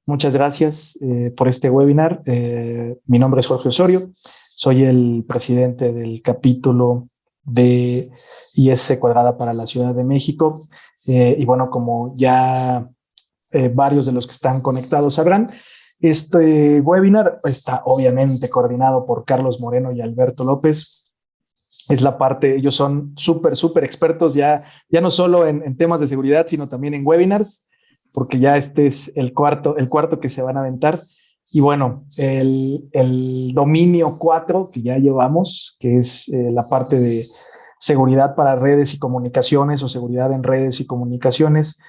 Muchas gracias por este webinar. Mi nombre es Jorge Osorio, soy el presidente del capítulo de IS Cuadrada para la Ciudad de México. Y bueno, como ya varios de los que están conectados sabrán, este webinar está obviamente coordinado por Carlos Moreno y Alberto López. Es la parte, ellos son súper expertos ya no solo en temas de seguridad, sino también en webinars, porque ya este es el cuarto que se van a aventar. Y bueno, el dominio 4 que ya llevamos, que es la parte de seguridad para redes y comunicaciones o seguridad en redes y comunicaciones,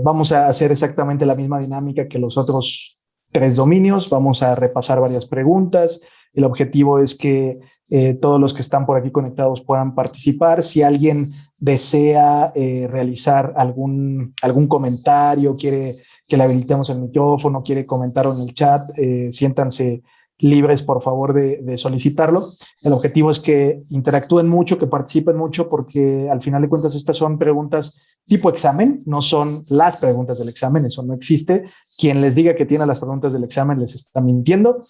vamos a hacer exactamente la misma dinámica que los otros 3 dominios. Vamos a repasar varias preguntas. El objetivo es que todos los que están por aquí conectados puedan participar. Si alguien desea realizar algún comentario, quiere que le habilitemos el micrófono, quiere comentar en el chat, siéntanse libres, por favor, de solicitarlo. El objetivo es que interactúen mucho, que participen mucho, porque al final de cuentas estas son preguntas tipo examen, no son las preguntas del examen, eso no existe. Quien les diga que tiene las preguntas del examen les está mintiendo.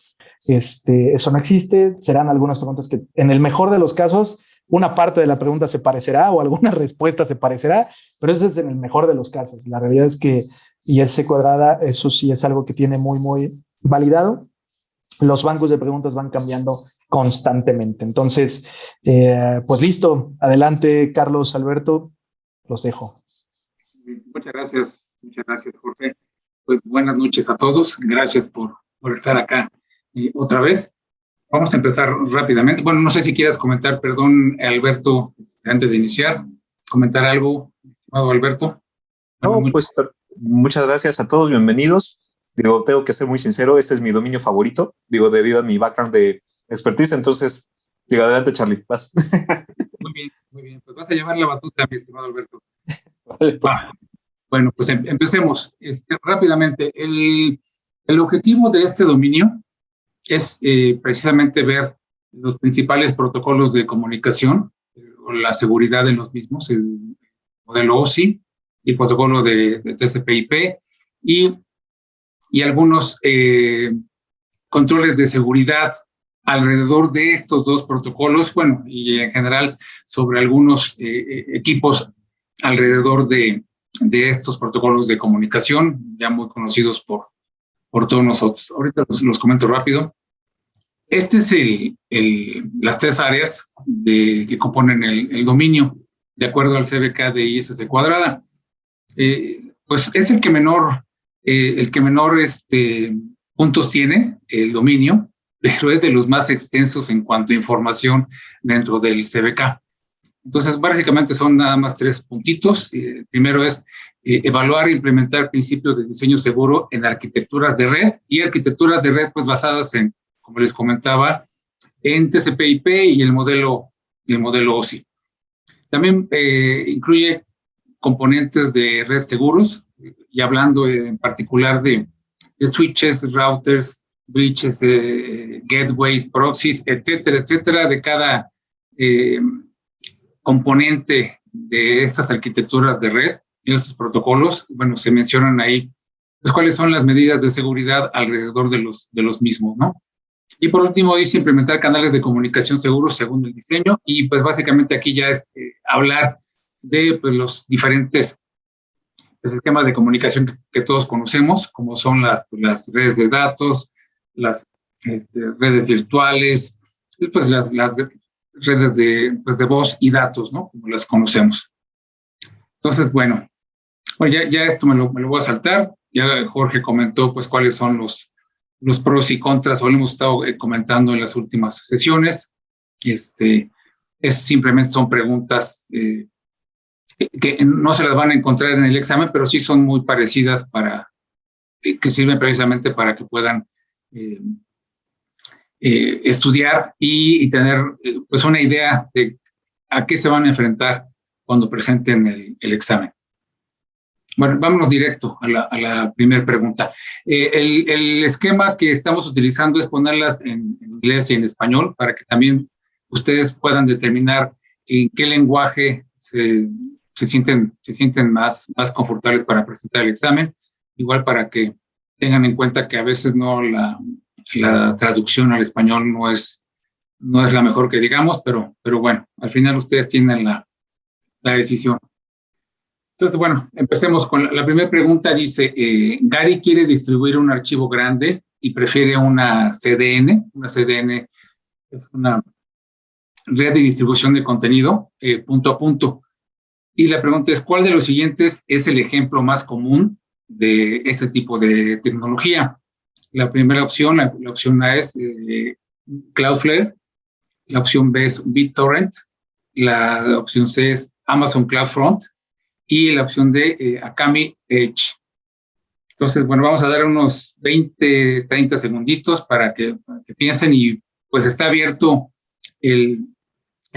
Eso no existe. Serán algunas preguntas que, en el mejor de los casos, una parte de la pregunta se parecerá o alguna respuesta se parecerá, pero eso es en el mejor de los casos. La realidad es que IS Cuadrada, eso sí es algo que tiene muy validado. Los bancos de preguntas van cambiando constantemente. Entonces, pues listo. Adelante, Carlos, Alberto, los dejo. Muchas gracias, Jorge. Pues buenas noches a todos. Gracias por estar acá otra vez. Vamos a empezar rápidamente. Bueno, no sé si quieras comentar, perdón, Alberto, antes de iniciar, comentar algo, estimado Alberto. No, pues muchas gracias a todos, bienvenidos. Digo, tengo que ser muy sincero, este es mi dominio favorito, digo, debido a mi background de expertise, entonces, digo, adelante, Charlie, vas. Muy bien, pues vas a llevar la batuta, mi estimado Alberto. Vale, pues. Bueno, pues empecemos rápidamente. El objetivo de este dominio es precisamente ver los principales protocolos de comunicación, o la seguridad de los mismos, el modelo OSI, el protocolo de TCP/IP y algunos controles de seguridad alrededor de estos dos protocolos, bueno, y en general sobre algunos equipos alrededor de estos protocolos de comunicación, ya muy conocidos por todos nosotros. Ahorita los comento rápido. Este es las 3 áreas que componen el dominio, de acuerdo al CBK de ISC Cuadrada. Pues es el que menor puntos tiene el dominio, pero es de los más extensos en cuanto a información dentro del CBK. Entonces, básicamente son nada más 3 puntitos. Primero es evaluar e implementar principios de diseño seguro en arquitecturas de red y arquitecturas de red pues basadas en, como les comentaba, en TCP/IP y el modelo OSI. También incluye componentes de red seguros, y hablando en particular de switches, routers, bridges, gateways, proxies, etcétera, de cada componente de estas arquitecturas de red y estos protocolos. Bueno, se mencionan ahí pues, cuáles son las medidas de seguridad alrededor de los mismos, ¿no? Y por último, dice implementar canales de comunicación seguros según el diseño, y pues básicamente aquí ya es hablar de pues, los diferentes esquemas de comunicación que todos conocemos, como son las redes de datos, las redes virtuales, pues las redes de voz y datos, ¿no? Como las conocemos. Entonces, bueno, ya esto me lo voy a saltar. Ya Jorge comentó pues cuáles son los pros y contras, o lo hemos estado comentando en las últimas sesiones. Simplemente son preguntas que no se las van a encontrar en el examen, pero sí son muy parecidas que sirven precisamente para que puedan estudiar y tener pues una idea de a qué se van a enfrentar cuando presenten el examen. Bueno, vámonos directo a la primera pregunta. El esquema que estamos utilizando es ponerlas en inglés y en español para que también ustedes puedan determinar en qué lenguaje se sienten más confortables para presentar el examen. Igual para que tengan en cuenta que a veces no la traducción al español no es la mejor que digamos, pero bueno, al final ustedes tienen la decisión. Entonces, bueno, empecemos con la primera pregunta. Dice, Gary quiere distribuir un archivo grande y prefiere una CDN. Una CDN es una red de distribución de contenido punto a punto. Y la pregunta es, ¿cuál de los siguientes es el ejemplo más común de este tipo de tecnología? La primera opción, la opción A es Cloudflare, la opción B es BitTorrent, la opción C es Amazon CloudFront y la opción D, Akamai Edge. Entonces, bueno, vamos a dar unos 20, 30 segunditos para que piensen y pues está abierto el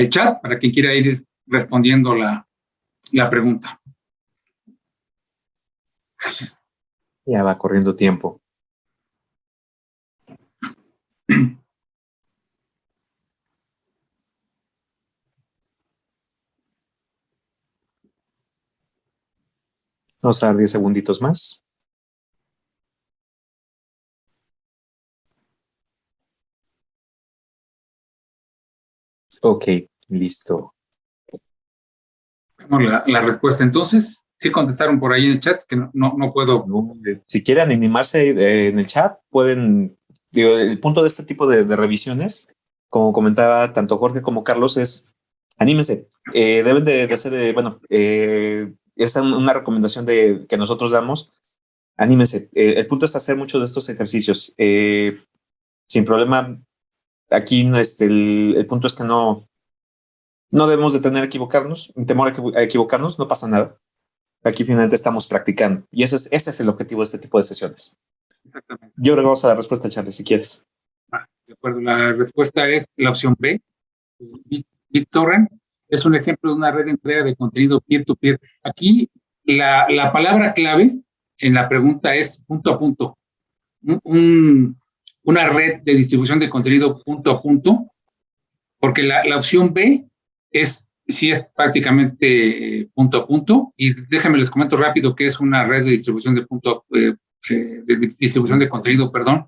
chat para quien quiera ir respondiendo la pregunta. Gracias. Ya va corriendo tiempo. Vamos a dar 10 segunditos más. Ok, listo. Vemos la respuesta entonces. Sí contestaron por ahí en el chat, que no puedo. Si quieren animarse en el chat, pueden. Digo, el punto de este tipo de revisiones, como comentaba tanto Jorge como Carlos, es anímense. Deben de hacer, bueno, es una recomendación que nosotros damos. Anímense. El punto es hacer muchos de estos ejercicios. Sin problema. Aquí el punto es que no debemos de tener equivocarnos, temor a equivocarnos, no pasa nada. Aquí finalmente estamos practicando y ese es el objetivo de este tipo de sesiones. Exactamente. Yo creo que vamos a la respuesta, Charlie, si quieres. De acuerdo, la respuesta es la opción B. BitTorrent es un ejemplo de una red de entrega de contenido peer-to-peer. Aquí la palabra clave en la pregunta es punto a punto. Una red de distribución de contenido punto a punto, porque la opción B sí es prácticamente punto a punto, y déjenme les comento rápido que es una red de distribución de distribución de contenido, perdón.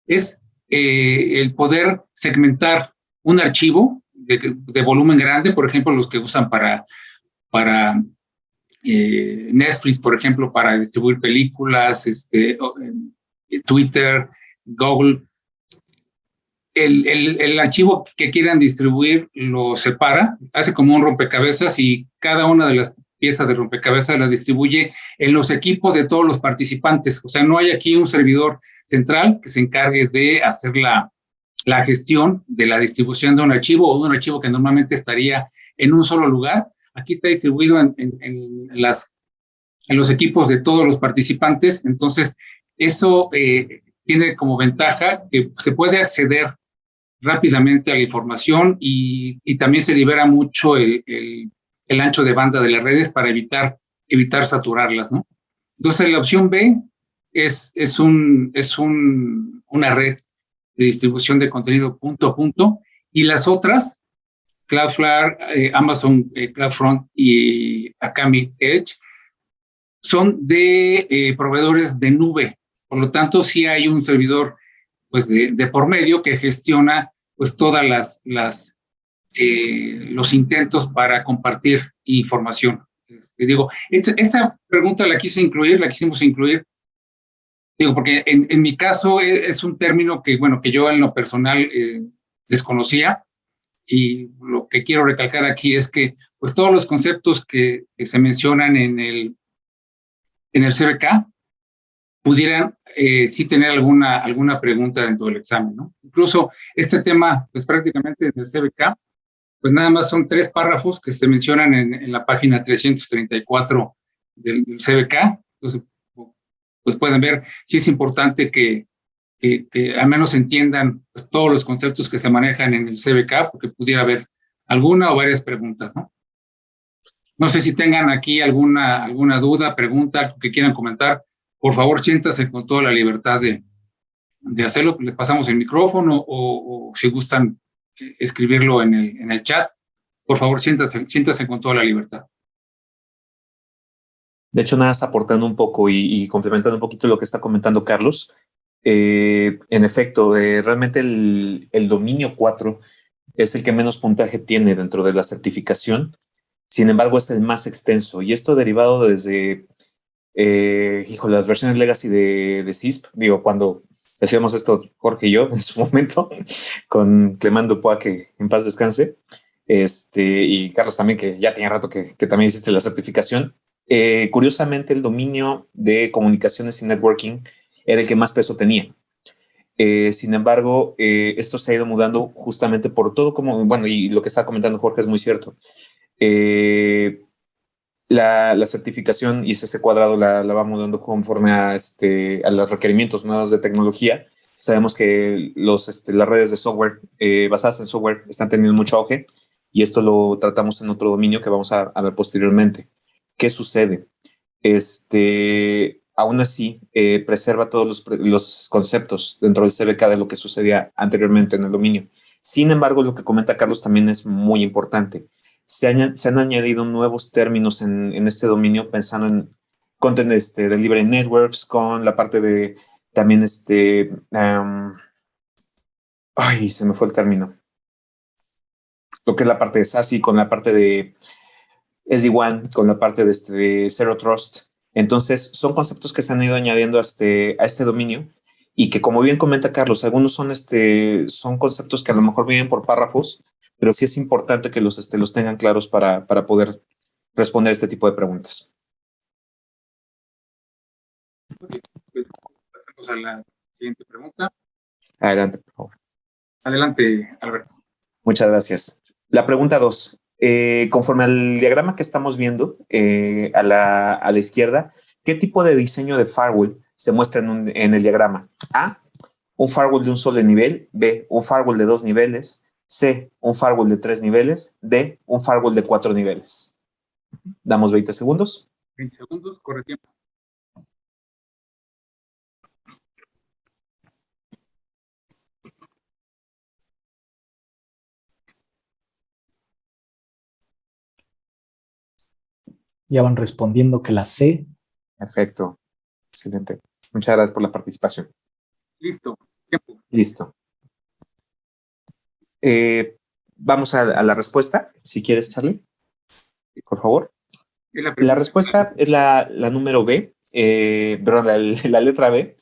Es el poder segmentar un archivo de volumen grande, por ejemplo, los que usan para Netflix, por ejemplo, para distribuir películas, Twitter, Google. El archivo que quieran distribuir lo separa, hace como un rompecabezas y cada una de las piezas de rompecabezas la distribuye en los equipos de todos los participantes. O sea, no hay aquí un servidor central que se encargue de hacer la gestión de la distribución de un archivo o de un archivo que normalmente estaría en un solo lugar. Aquí está distribuido en los equipos de todos los participantes. Entonces, eso tiene como ventaja que se puede acceder rápidamente a la información y también se libera mucho el ancho de banda de las redes para evitar saturarlas, ¿no? Entonces, la opción B es una red de distribución de contenido punto a punto, y las otras, Cloudflare, Amazon CloudFront y Akamai Edge, son de proveedores de nube. Por lo tanto, sí hay un servidor pues de por medio que gestiona pues todas los intentos para compartir información. Digo, esta pregunta la quisimos incluir, digo, porque en mi caso es un término que, bueno, que yo en lo personal desconocía, y lo que quiero recalcar aquí es que pues todos los conceptos que se mencionan en el CBK pudieran sí tener alguna pregunta dentro del examen, ¿no? Incluso este tema, pues prácticamente en el CBK, pues nada más son 3 párrafos que se mencionan en la página 334 del CBK. Entonces, pues pueden ver, sí es importante que al menos entiendan pues, todos los conceptos que se manejan en el CBK, porque pudiera haber alguna o varias preguntas, ¿no? No sé si tengan aquí alguna duda, pregunta, algo que quieran comentar. Por favor, siéntase con toda la libertad de hacerlo. Le pasamos el micrófono o si gustan escribirlo en el chat. Por favor, siéntase con toda la libertad. De hecho, nada, más aportando un poco y complementando un poquito lo que está comentando Carlos. En efecto, realmente el dominio 4 es el que menos puntaje tiene dentro de la certificación. Sin embargo, es el más extenso y esto derivado desde, las versiones legacy de CISP. Digo, cuando hacíamos esto, Jorge y yo, en su momento, con Clemán Dupois, que en paz descanse, y Carlos también, que ya tiene rato que también hiciste la certificación. Curiosamente, el dominio de comunicaciones y networking era el que más peso tenía. Sin embargo, esto se ha ido mudando justamente por todo como, bueno, y lo que está comentando Jorge es muy cierto. La certificación ICC cuadrado la va mudando conforme a los requerimientos nuevos de tecnología. Sabemos que las redes de software basadas en software están teniendo mucho auge y esto lo tratamos en otro dominio que vamos a ver posteriormente. ¿Qué sucede? Aún así, preserva todos los conceptos dentro del CBK de lo que sucedía anteriormente en el dominio. Sin embargo, lo que comenta Carlos también es muy importante. Se han añadido nuevos términos en este dominio pensando en content delivery networks, con la parte de también ay, se me fue el término. Lo que es la parte de SASE, con la parte de SD-WAN, con la parte de Zero Trust. Entonces, son conceptos que se han ido añadiendo a este dominio y que, como bien comenta Carlos, algunos son conceptos que a lo mejor vienen por párrafos, pero sí es importante que los tengan claros para poder responder este tipo de preguntas. Pues, pasemos a la siguiente pregunta. Adelante, por favor. Adelante, Alberto. Muchas gracias. La pregunta 2. Conforme al diagrama que estamos viendo a la izquierda, ¿qué tipo de diseño de firewall se muestra en el diagrama? A, un firewall de un solo nivel. B, un firewall de 2 niveles. C, un firewall de 3 niveles. D, un firewall de 4 niveles. Damos 20 segundos. 20 segundos, corre tiempo. Ya van respondiendo que la C. Perfecto. Excelente. Muchas gracias por la participación. Listo. Tiempo. Listo. Vamos a la respuesta, si quieres, Charlie, por favor. La respuesta es la número B, perdón, la letra B.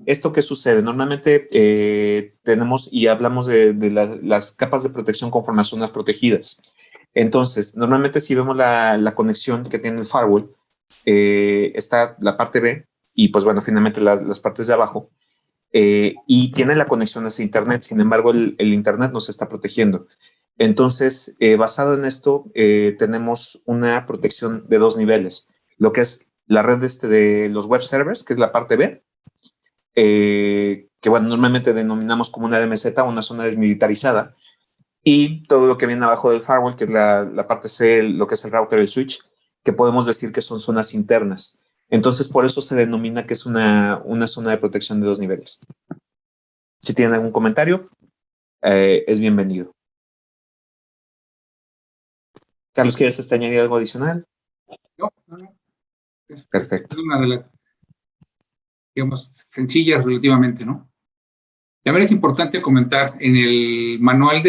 ¿Esto qué sucede? Normalmente tenemos y hablamos de las capas de protección conforme a zonas protegidas. Entonces, normalmente si vemos la conexión que tiene el firewall, está la parte B y pues bueno, finalmente las partes de abajo, y tiene la conexión hacia Internet. Sin embargo, el Internet nos está protegiendo. Entonces, basado en esto, tenemos una protección de 2 niveles. Lo que es la red de los web servers, que es la parte B, que bueno, normalmente denominamos como una DMZ, una zona desmilitarizada, y todo lo que viene abajo del firewall, que es la parte C, lo que es el router, el switch, que podemos decir que son zonas internas. Entonces, por eso se denomina que es una zona de protección de 2 niveles. Si tienen algún comentario, es bienvenido. Carlos, ¿quieres añadir algo adicional? No. Perfecto. Es una de las, digamos, sencillas relativamente, ¿no? También es importante comentar en el manual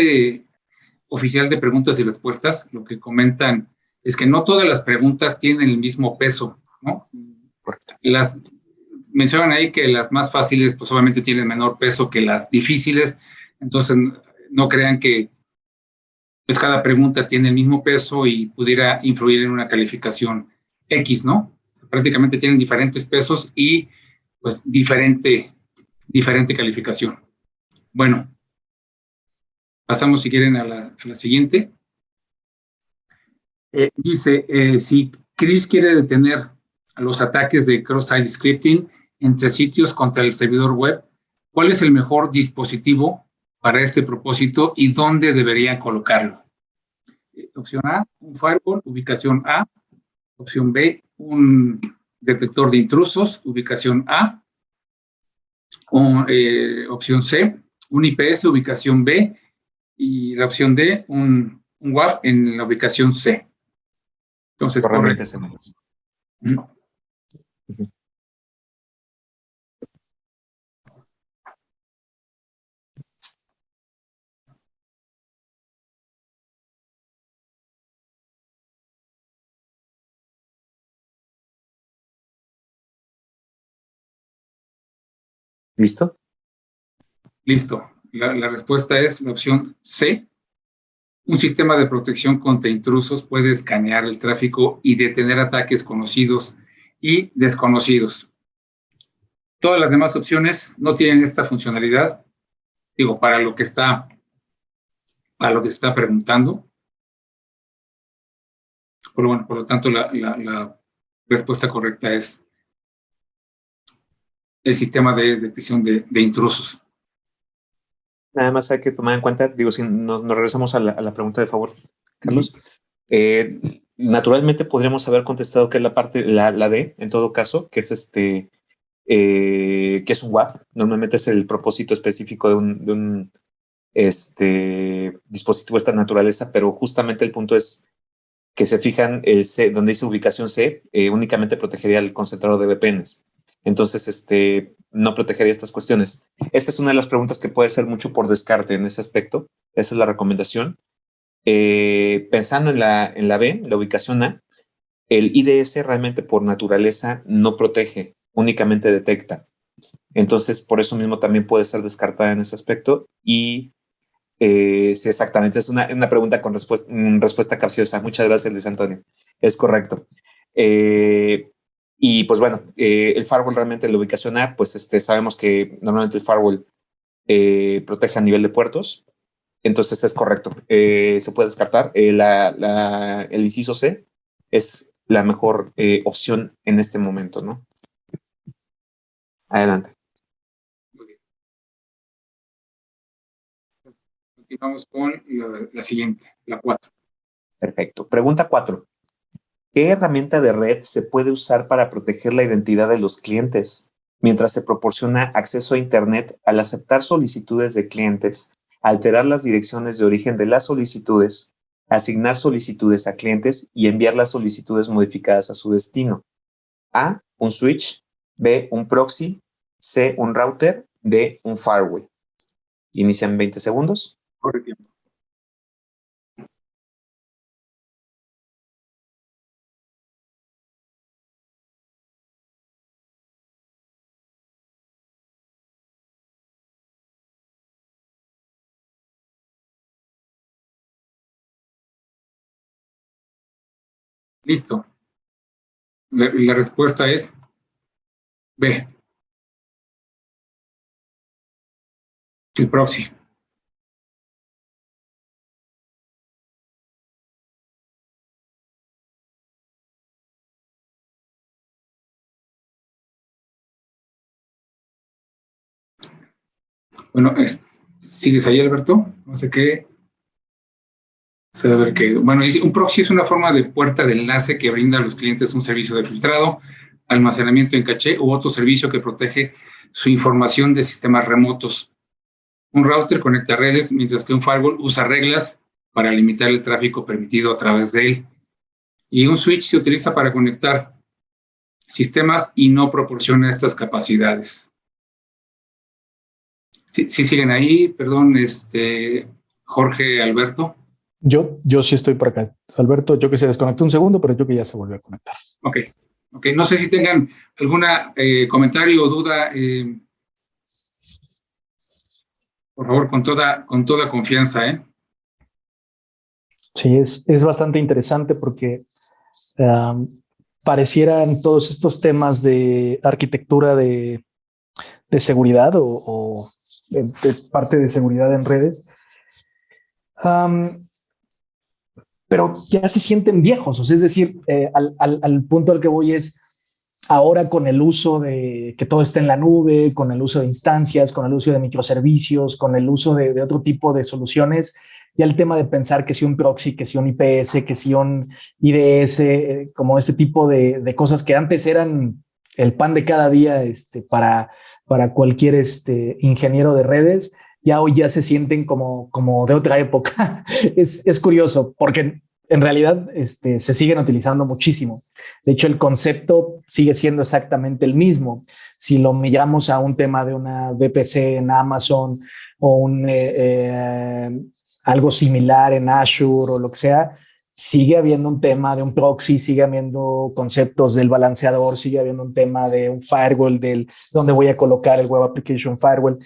oficial de preguntas y respuestas, lo que comentan es que no todas las preguntas tienen el mismo peso, ¿no? Mencionan ahí que las más fáciles, pues obviamente tienen menor peso que las difíciles, entonces no crean que pues cada pregunta tiene el mismo peso y pudiera influir en una calificación X, ¿no? Prácticamente tienen diferentes pesos y pues diferente calificación. Bueno, pasamos si quieren a la siguiente. Dice, si Chris quiere detener los ataques de cross-site scripting entre sitios contra el servidor web, ¿cuál es el mejor dispositivo para este propósito y dónde debería colocarlo? Opción A, un firewall, ubicación A. Opción B, un detector de intrusos, ubicación A. Opción C, un IPS, ubicación B. Y la opción D, un WAF en la ubicación C. Entonces, corre. ¿Listo? Listo. La respuesta es la opción C. Un sistema de protección contra intrusos puede escanear el tráfico y detener ataques conocidos y desconocidos. Todas las demás opciones no tienen esta funcionalidad, digo, para lo que se está preguntando. Pero bueno, por lo tanto, la respuesta correcta es el sistema de detección de intrusos. Nada más hay que tomar en cuenta, digo, si nos regresamos a la pregunta de favor, Carlos. Naturalmente podríamos haber contestado que es la D, en todo caso, que es que es un WAP. Normalmente es el propósito específico de un dispositivo de esta naturaleza, pero justamente el punto es que se fijan el C, donde dice ubicación C, únicamente protegería el concentrador de VPNs. Entonces, no protegería estas cuestiones. Esta es una de las preguntas que puede ser mucho por descarte en ese aspecto. Esa es la recomendación. Pensando en la B, la ubicación A, el IDS realmente por naturaleza no protege, únicamente detecta. Entonces, por eso mismo también puede ser descartada en ese aspecto. Y sí, exactamente, es una pregunta con respuesta capciosa. Muchas gracias, Luis Antonio. Es correcto. Y pues bueno, el firewall realmente la ubicación A, pues sabemos que normalmente el firewall protege a nivel de puertos. Entonces es correcto, se puede descartar. El inciso C es la mejor opción en este momento, ¿no? Adelante. Muy bien. Continuamos con la siguiente, la 4. Perfecto. Pregunta 4. ¿Qué herramienta de red se puede usar para proteger la identidad de los clientes mientras se proporciona acceso a Internet al aceptar solicitudes de clientes, alterar las direcciones de origen de las solicitudes, asignar solicitudes a clientes y enviar las solicitudes modificadas a su destino? A, un switch. B, un proxy. C, un router. D, un firewall. Inician 20 segundos. Corre tiempo. Listo. La respuesta es B, el proxy. Bueno, ¿sigues ahí, Alberto? No sé qué. Se debe haber caído. Bueno, un proxy es una forma de puerta de enlace que brinda a los clientes un servicio de filtrado, almacenamiento en caché u otro servicio que protege su información de sistemas remotos. Un router conecta redes, mientras que un firewall usa reglas para limitar el tráfico permitido a través de él. Y un switch se utiliza para conectar sistemas y no proporciona estas capacidades. Sí, siguen ahí, perdón, Jorge, Alberto. Yo sí estoy por acá. Alberto, yo que se desconectó un segundo, pero yo que ya se volvió a conectar. Ok. No sé si tengan algún comentario o duda. Por favor, con toda confianza, ¿eh? Sí, es bastante interesante porque parecieran todos estos temas de arquitectura de seguridad o de parte de seguridad en redes, pero ya se sienten viejos. O sea, es decir, al punto al que voy es ahora con el uso de que todo está en la nube, con el uso de instancias, con el uso de microservicios, con el uso de otro tipo de soluciones, ya el tema de pensar que si un proxy, que si un IPS, que si un IDS, como este tipo de cosas que antes eran el pan de cada día para cualquier ingeniero de redes, ya hoy ya se sienten como de otra época. Es curioso porque en realidad se siguen utilizando muchísimo. De hecho, el concepto sigue siendo exactamente el mismo. Si lo migramos a un tema de una VPC en Amazon o algo similar en Azure o lo que sea, sigue habiendo un tema de un proxy, sigue habiendo conceptos del balanceador, sigue habiendo un tema de un firewall, del dónde voy a colocar el Web Application Firewall.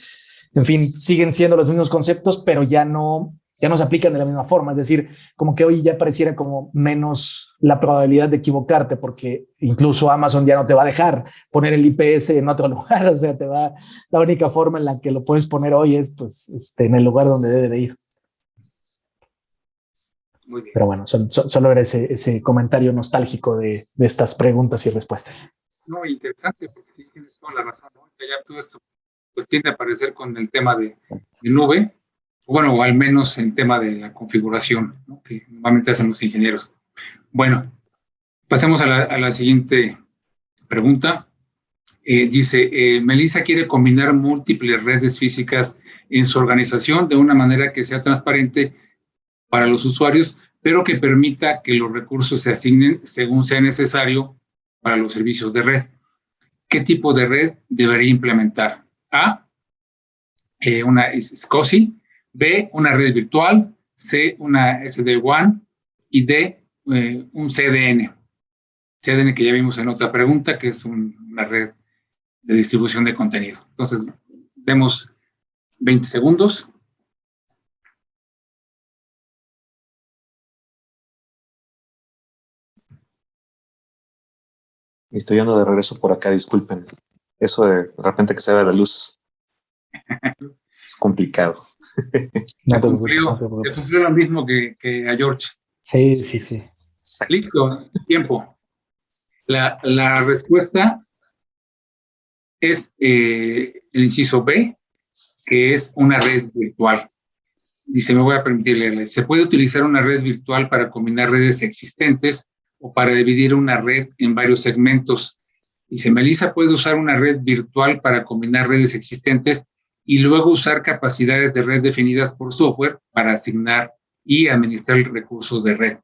En fin, siguen siendo los mismos conceptos, pero ya no se aplican de la misma forma. Es decir, como que hoy ya pareciera como menos la probabilidad de equivocarte, porque incluso Amazon ya no te va a dejar poner el IPS en otro lugar. O sea, la única forma en la que lo puedes poner hoy es pues, en el lugar donde debe de ir. Muy bien. Pero bueno, solo era ese comentario nostálgico de estas preguntas y respuestas. No, interesante, porque sí tienes toda la razón, ¿no? Ya todo esto pues tiende a aparecer con el tema de nube, bueno, o al menos el tema de la configuración, ¿no? Que normalmente hacen los ingenieros. Bueno, pasemos a la siguiente pregunta. Dice, Melissa quiere combinar múltiples redes físicas en su organización de una manera que sea transparente para los usuarios, pero que permita que los recursos se asignen según sea necesario para los servicios de red. ¿Qué tipo de red debería implementar? A, una SCSI, B, una red virtual, C, una SD-WAN y D, un CDN. CDN que ya vimos en otra pregunta, que es una red de distribución de contenido. Entonces, demos 20 segundos. Estoy yendo de regreso por acá, disculpen. Eso de repente que se ve la luz es complicado. Se cumplió lo mismo que a George. Sí. Listo, tiempo. La respuesta es el inciso B, que es una red virtual. Dice, me voy a permitir leerle. Se puede utilizar una red virtual para combinar redes existentes o para dividir una red en varios segmentos. Dice, Melissa puede usar una red virtual para combinar redes existentes y luego usar capacidades de red definidas por software para asignar y administrar recursos de red.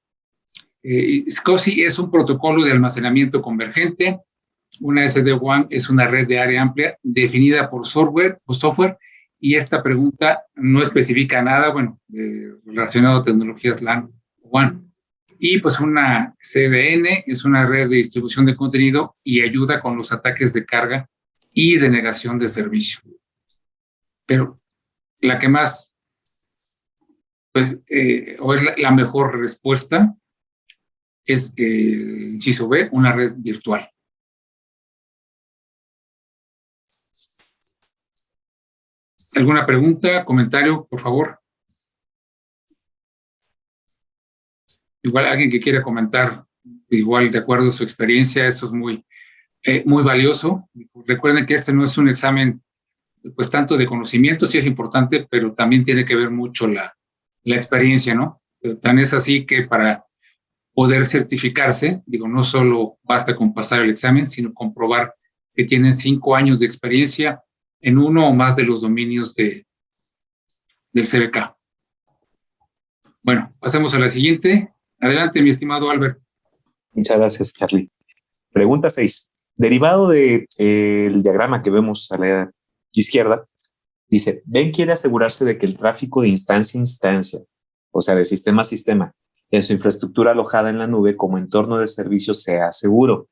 SCSI es un protocolo de almacenamiento convergente. Una SD-WAN es una red de área amplia definida por software, y esta pregunta no especifica nada, relacionado a tecnologías LAN o WAN. Y pues una CDN es una red de distribución de contenido y ayuda con los ataques de carga y de negación de servicio. Pero la que más, o es la mejor respuesta, es el inciso B, una red virtual. ¿Alguna pregunta, comentario, por favor? Igual alguien que quiera comentar, igual de acuerdo a su experiencia, eso es muy valioso. Recuerden que este no es un examen, pues tanto de conocimiento, sí es importante, pero también tiene que ver mucho la experiencia, ¿no? Pero tan es así que para poder certificarse, no solo basta con pasar el examen, sino comprobar que tienen 5 años de experiencia en uno o más de los dominios del CBK. Bueno, pasemos a la siguiente. Adelante, mi estimado Albert. Muchas gracias, Charlie. Pregunta 6. Derivado del diagrama que vemos a la izquierda, dice, Ben quiere asegurarse de que el tráfico de instancia a instancia, o sea, de sistema a sistema, en su infraestructura alojada en la nube como entorno de servicio sea seguro.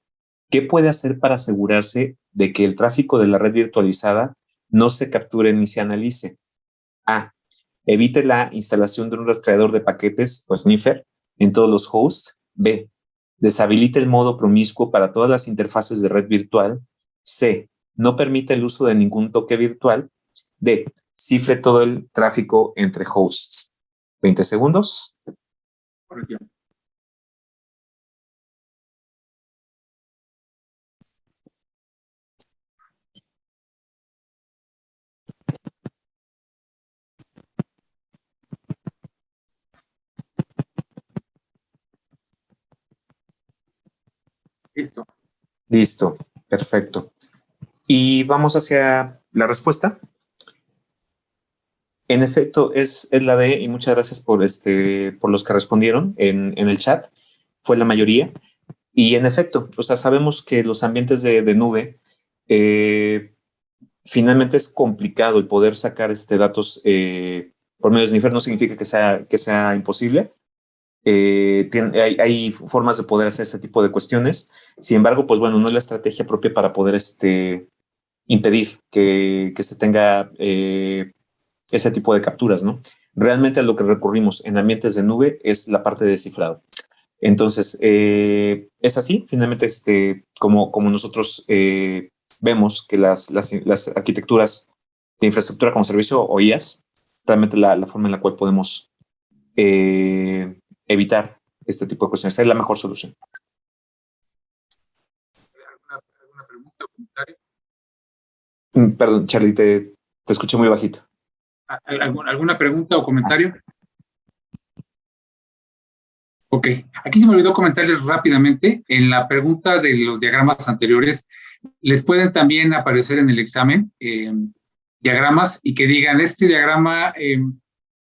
¿Qué puede hacer para asegurarse de que el tráfico de la red virtualizada no se capture ni se analice? A. Evite la instalación de un rastreador de paquetes o sniffer en todos los hosts. B. Deshabilite el modo promiscuo para todas las interfaces de red virtual. C. No permite el uso de ningún toque virtual. D. Cifre todo el tráfico entre hosts. 20 segundos. Correcto. Listo. Listo, perfecto. Y vamos hacia la respuesta. En efecto, es la D, y muchas gracias por los que respondieron en el chat. Fue la mayoría. Y en efecto, o sea, sabemos que los ambientes de nube, finalmente es complicado el poder sacar datos por medio de Sniffer. No significa que sea imposible. Hay formas de poder hacer este tipo de cuestiones. Sin embargo, pues bueno, no es la estrategia propia para poder impedir que se tenga ese tipo de capturas, ¿no? Realmente a lo que recurrimos en ambientes de nube es la parte de descifrado. Entonces, es así, finalmente, como nosotros vemos que las arquitecturas de infraestructura como servicio o IaaS, realmente la forma en la cual podemos evitar este tipo de cuestiones es la mejor solución. ¿Alguna pregunta o comentario? Perdón, Charlie, te escuché muy bajito. ¿Alguna pregunta o comentario? Ok, aquí se me olvidó comentarles rápidamente, en la pregunta de los diagramas anteriores, les pueden también aparecer en el examen diagramas y que digan, este diagrama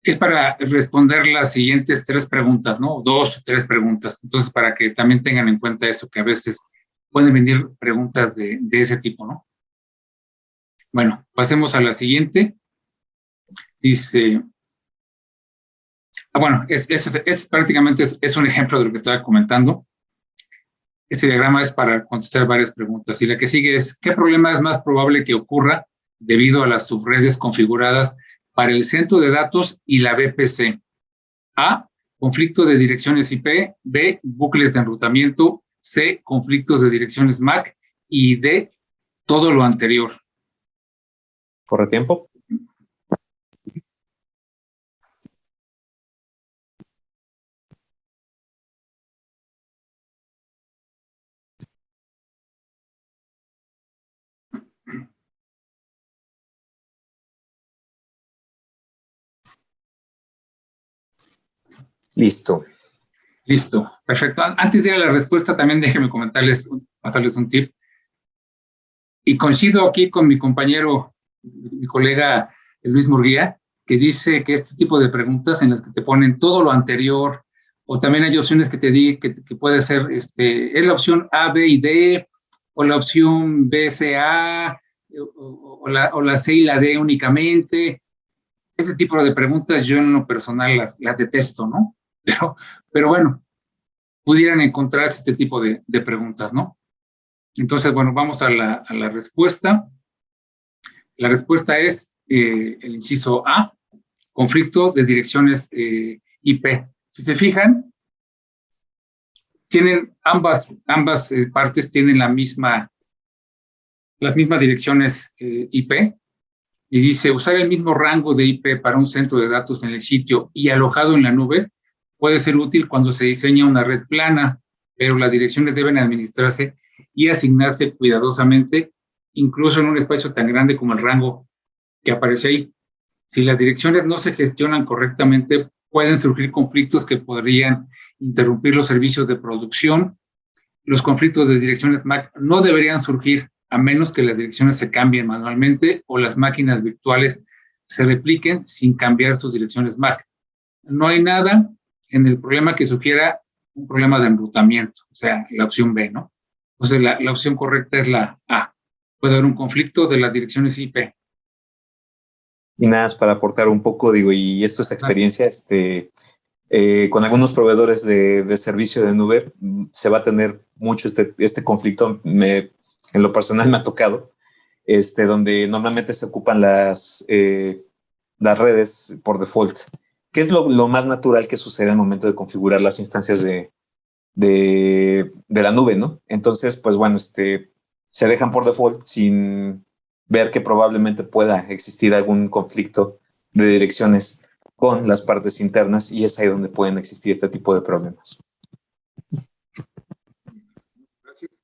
es para responder las siguientes 3 preguntas, ¿no? 2 o 3 preguntas. Entonces, para que también tengan en cuenta eso, que a veces pueden venir preguntas de ese tipo, ¿no? Bueno, pasemos a la siguiente. Dice... bueno, prácticamente es un ejemplo de lo que estaba comentando. Este diagrama es para contestar varias preguntas. Y la que sigue es, ¿qué problema es más probable que ocurra debido a las subredes configuradas para el centro de datos y la VPC? A, conflictos de direcciones IP. B, bucles de enrutamiento. C, conflictos de direcciones MAC. Y D, todo lo anterior. ¿Corre tiempo? Listo. Listo, perfecto. Antes de ir a la respuesta, también déjenme pasarles un tip. Y coincido aquí con mi compañero, mi colega Luis Murguía, que dice que este tipo de preguntas en las que te ponen todo lo anterior, o también hay opciones que te di que puede ser, es la opción A, B y D, o la opción B, C, A, o la C y la D únicamente. Ese tipo de preguntas yo en lo personal las detesto, ¿no? Pero bueno, pudieran encontrar este tipo de preguntas, ¿no? Entonces, bueno, vamos a la respuesta. La respuesta es el inciso A, conflicto de direcciones IP. Si se fijan, tienen ambas partes tienen las mismas direcciones IP, y dice, usar el mismo rango de IP para un centro de datos en el sitio y alojado en la nube puede ser útil cuando se diseña una red plana, pero las direcciones deben administrarse y asignarse cuidadosamente, incluso en un espacio tan grande como el rango que aparece ahí. Si las direcciones no se gestionan correctamente, pueden surgir conflictos que podrían interrumpir los servicios de producción. Los conflictos de direcciones MAC no deberían surgir a menos que las direcciones se cambien manualmente o las máquinas virtuales se repliquen sin cambiar sus direcciones MAC. No hay nada en el problema que sugiera un problema de enrutamiento, o sea, la opción B, ¿no? Entonces, la opción correcta es la A. Puede haber un conflicto de las direcciones IP. Y nada, para aportar un poco, digo, y esto es experiencia, con algunos proveedores de servicio de nube se va a tener mucho este conflicto. En lo personal me ha tocado, donde normalmente se ocupan las redes por default, que es lo más natural que sucede al momento de configurar las instancias de la nube, ¿no? Entonces, pues bueno, se dejan por default sin ver que probablemente pueda existir algún conflicto de direcciones con las partes internas, y es ahí donde pueden existir este tipo de problemas. Gracias.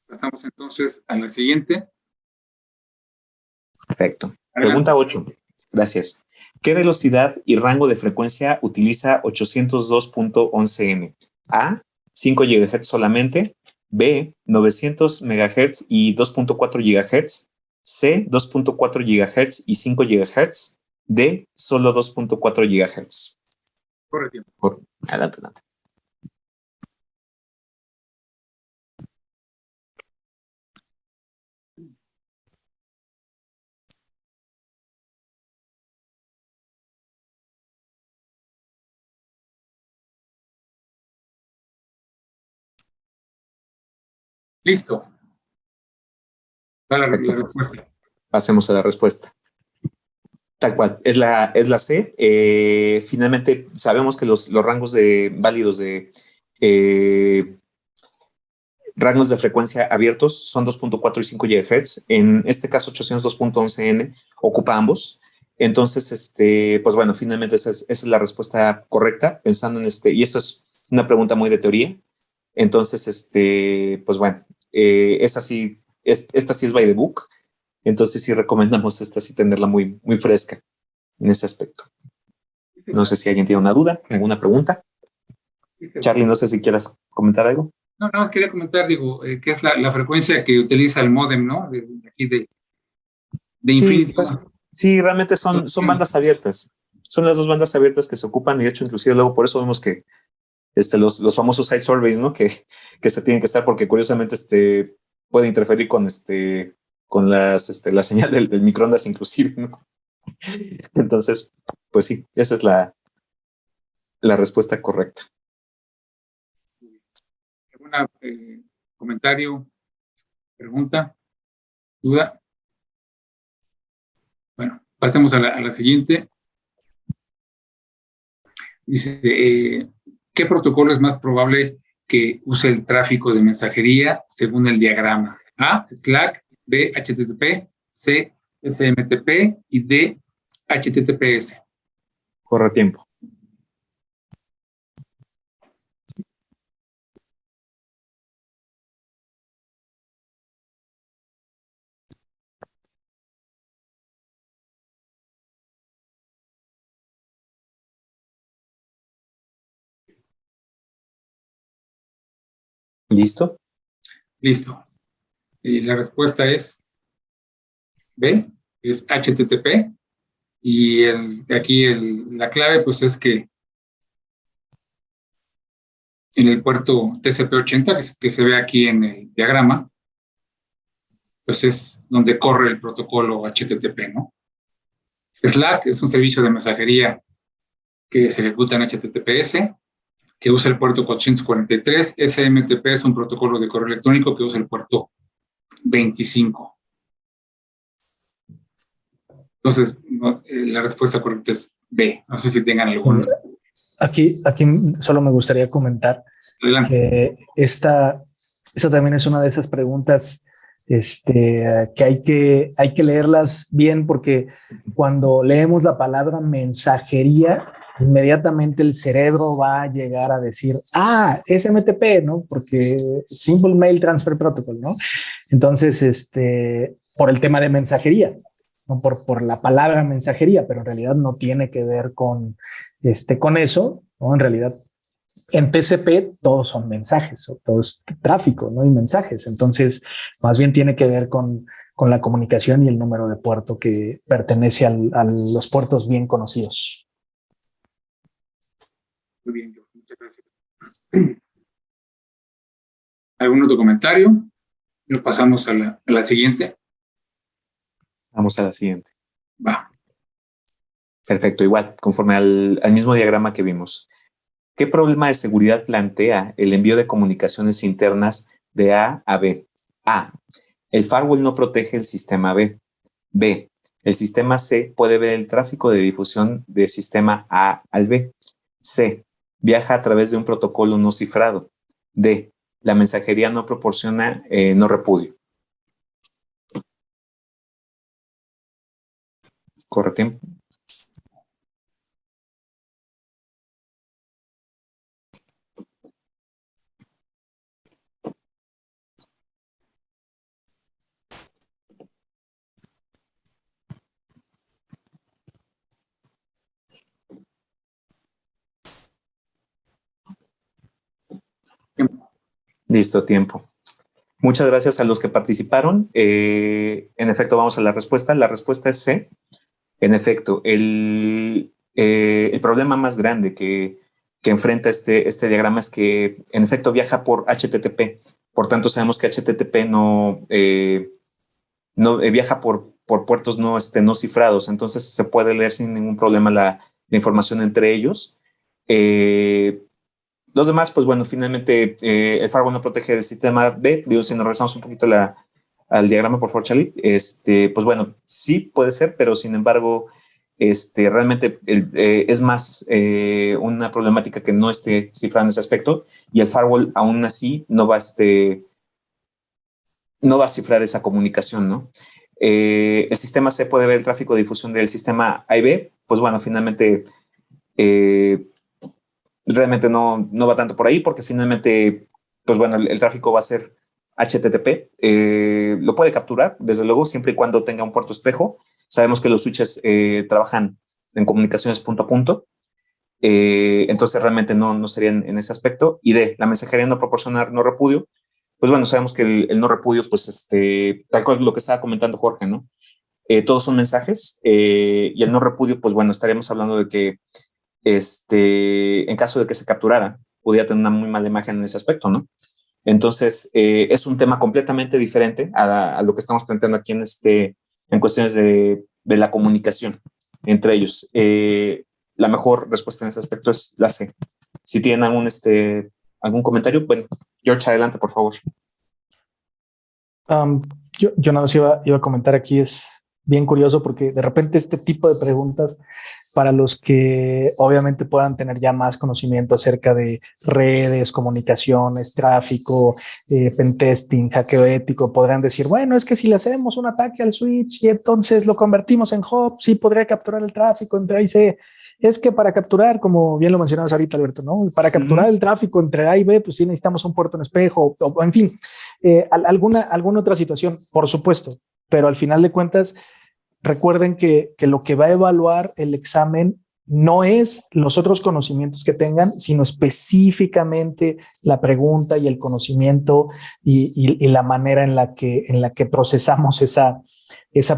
Pasamos entonces a la siguiente. Perfecto. Pregunta 8. Gracias. ¿Qué velocidad y rango de frecuencia utiliza 802.11n? A, 5 GHz solamente. B, 900 MHz y 2.4 GHz. C, 2.4 GHz y 5 GHz. D, solo 2.4 GHz. Correcto. Adelante, adelante. Listo. Perfecto, La respuesta. Pasemos a la respuesta. Tal cual, es la C. Finalmente, sabemos que los rangos válidos de rangos de frecuencia abiertos son 2.4 y 5 GHz. En este caso, 802.11n ocupa ambos. Entonces, pues bueno, finalmente esa es la respuesta correcta, pensando en y esto es una pregunta muy de teoría. Entonces, pues bueno, esta sí es by the book. Entonces sí recomendamos esta sí tenerla muy, muy fresca en ese aspecto. No sé si alguien tiene una duda, alguna pregunta. Charlie, no sé si quieras comentar algo. No, nada más quería comentar, digo, que es la frecuencia que utiliza el módem, ¿no? De aquí de Infinity. Pues, sí, realmente son bandas abiertas. Son las dos bandas abiertas que se ocupan y de hecho inclusive luego por eso vemos que los famosos site surveys, ¿no? Que se tienen que estar porque curiosamente puede interferir con con la señal del microondas inclusive, ¿no? Entonces, pues sí, esa es la respuesta correcta. ¿Alguna comentario, pregunta, duda? Bueno, pasemos a la siguiente. Dice, ¿qué protocolo es más probable que use el tráfico de mensajería según el diagrama? A, Slack, B, HTTP, C, SMTP y D, HTTPS. Corre tiempo. ¿Listo? Listo. Y la respuesta es B, es HTTP. Y aquí la clave pues es que en el puerto TCP80, que se ve aquí en el diagrama, pues es donde corre el protocolo HTTP, ¿no? Slack es un servicio de mensajería que se ejecuta en HTTPS, que usa el puerto 443. SMTP es un protocolo de correo electrónico que usa el puerto 25. Entonces, la respuesta correcta es B. No sé si tengan alguna. Aquí solo me gustaría comentar que esta también es una de esas preguntas que hay que leerlas bien, porque cuando leemos la palabra mensajería, inmediatamente el cerebro va a llegar a decir, SMTP, ¿no? Porque Simple Mail Transfer Protocol, ¿no? Entonces, por el tema de mensajería, no por la palabra mensajería, pero en realidad no tiene que ver con eso, ¿no? En realidad, en TCP todos son mensajes, o todo es tráfico, ¿no? Y mensajes. Entonces, más bien tiene que ver con la comunicación y el número de puerto que pertenece a los puertos bien conocidos. Muy bien, muchas gracias. ¿Algún otro comentario? Lo pasamos a la siguiente. Vamos a la siguiente. Va. Perfecto, igual, conforme al mismo diagrama que vimos. ¿Qué problema de seguridad plantea el envío de comunicaciones internas de A a B? A. El firewall no protege el sistema B. B. El sistema C puede ver el tráfico de difusión del sistema A al B. C. Viaja a través de un protocolo no cifrado. D. La mensajería no proporciona no repudio. Corre tiempo. Listo, tiempo. Muchas gracias a los que participaron. En efecto, vamos a la respuesta. La respuesta es C. En efecto, el problema más grande que enfrenta este diagrama es que en efecto viaja por HTTP. Por tanto, sabemos que HTTP no viaja por puertos no cifrados. Entonces se puede leer sin ningún problema la información entre ellos. Los demás, pues bueno, finalmente el firewall no protege el sistema B. Digo, si nos regresamos un poquito al diagrama, por favor, Charlie. Pues bueno, sí puede ser, pero sin embargo, realmente es más una problemática que no esté cifrado en ese aspecto, y el firewall aún así no va a cifrar esa comunicación, ¿no? El sistema C puede ver el tráfico de difusión del sistema A y B. Pues bueno, finalmente realmente no va tanto por ahí, porque finalmente, pues bueno, el tráfico va a ser HTTP. Lo puede capturar, desde luego, siempre y cuando tenga un puerto espejo. Sabemos que los switches trabajan en comunicaciones punto a punto. Entonces realmente no sería en ese aspecto. Y D, la mensajería no proporcionar no repudio. Pues bueno, sabemos que el no repudio, pues tal cual lo que estaba comentando Jorge, ¿no? Todos son mensajes, y el no repudio, pues bueno, estaríamos hablando de que en caso de que se capturara, pudiera tener una muy mala imagen en ese aspecto, ¿no? Entonces, es un tema completamente diferente a lo que estamos planteando aquí en cuestiones de la comunicación entre ellos. La mejor respuesta en ese aspecto es la C. Si tienen algún comentario, bueno, George, adelante, por favor. Yo nada más iba a comentar aquí, es bien curioso porque de repente este tipo de preguntas, para los que obviamente puedan tener ya más conocimiento acerca de redes, comunicaciones, tráfico, pentesting, hackeo ético, podrán decir, bueno, es que si le hacemos un ataque al switch y entonces lo convertimos en hub, sí podría capturar el tráfico entre A y C. Es que para capturar, como bien lo mencionabas ahorita, Alberto, ¿no? Para capturar el tráfico entre A y B, pues sí necesitamos un puerto en espejo, o en fin, alguna otra situación, por supuesto, pero al final de cuentas, recuerden que lo que va a evaluar el examen no es los otros conocimientos que tengan, sino específicamente la pregunta y el conocimiento y la manera en la que procesamos esa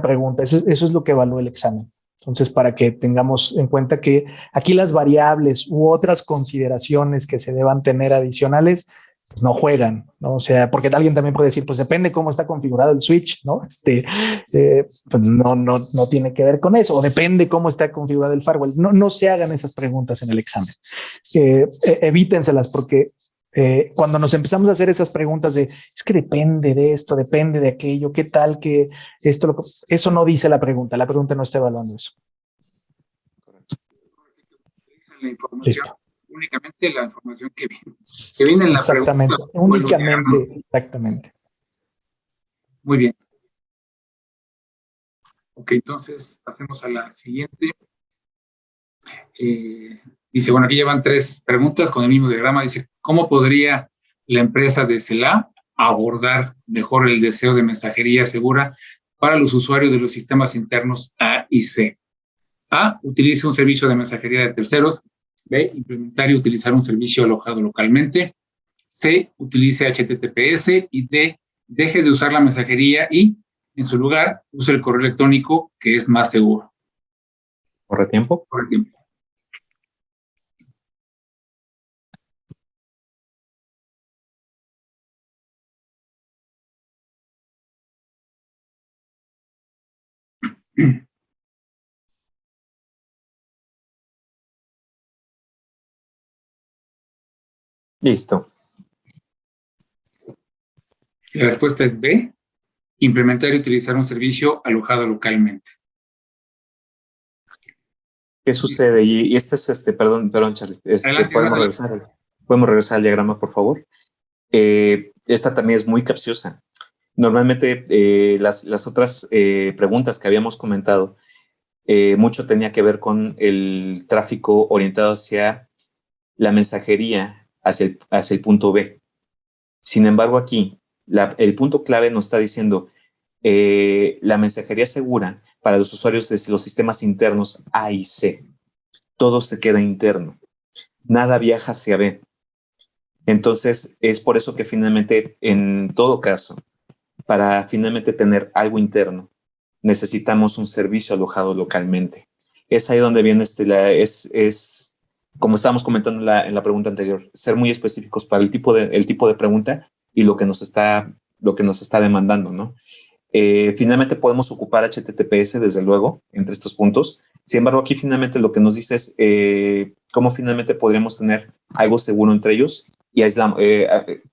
pregunta. Eso es lo que evalúa el examen. Entonces, para que tengamos en cuenta que aquí las variables u otras consideraciones que se deban tener adicionales pues no juegan, ¿no? O sea, porque alguien también puede decir, pues depende cómo está configurado el switch, ¿no? Pues no tiene que ver con eso, o depende cómo está configurado el firewall. No se hagan esas preguntas en el examen. Evítenselas porque cuando nos empezamos a hacer esas preguntas de es que depende de esto, depende de aquello, qué tal que esto, eso no dice la pregunta no está evaluando eso. La información, listo. Únicamente la información que viene en la exactamente, pregunta. Únicamente, exactamente. Muy bien. Ok, entonces pasemos a la siguiente. Dice, bueno, aquí llevan 3 preguntas con el mismo diagrama. Dice, ¿cómo podría la empresa de CELA abordar mejor el deseo de mensajería segura para los usuarios de los sistemas internos A y C? A, utilice un servicio de mensajería de terceros. B, implementar y utilizar un servicio alojado localmente. C, utilice HTTPS. Y D, deje de usar la mensajería y, en su lugar, use el correo electrónico, que es más seguro. ¿Corre tiempo? Corre tiempo. Listo. La respuesta es B, implementar y utilizar un servicio alojado localmente. ¿Qué sucede? Y este es perdón, Charlie. ¿Podemos regresar al diagrama, por favor? Esta también es muy capciosa. Normalmente las otras preguntas que habíamos comentado, mucho tenía que ver con el tráfico orientado hacia la mensajería, hacia el punto B. Sin embargo, aquí el punto clave nos está diciendo la mensajería segura para los usuarios de los sistemas internos A y C. Todo se queda interno. Nada viaja hacia B. Entonces, es por eso que finalmente, en todo caso, para finalmente tener algo interno, necesitamos un servicio alojado localmente. Es ahí donde viene como estábamos comentando en la pregunta anterior, ser muy específicos para el tipo de pregunta y lo que nos está demandando, ¿no? Finalmente podemos ocupar HTTPS, desde luego, entre estos puntos. Sin embargo, aquí finalmente lo que nos dice es cómo finalmente podríamos tener algo seguro entre ellos y aislar.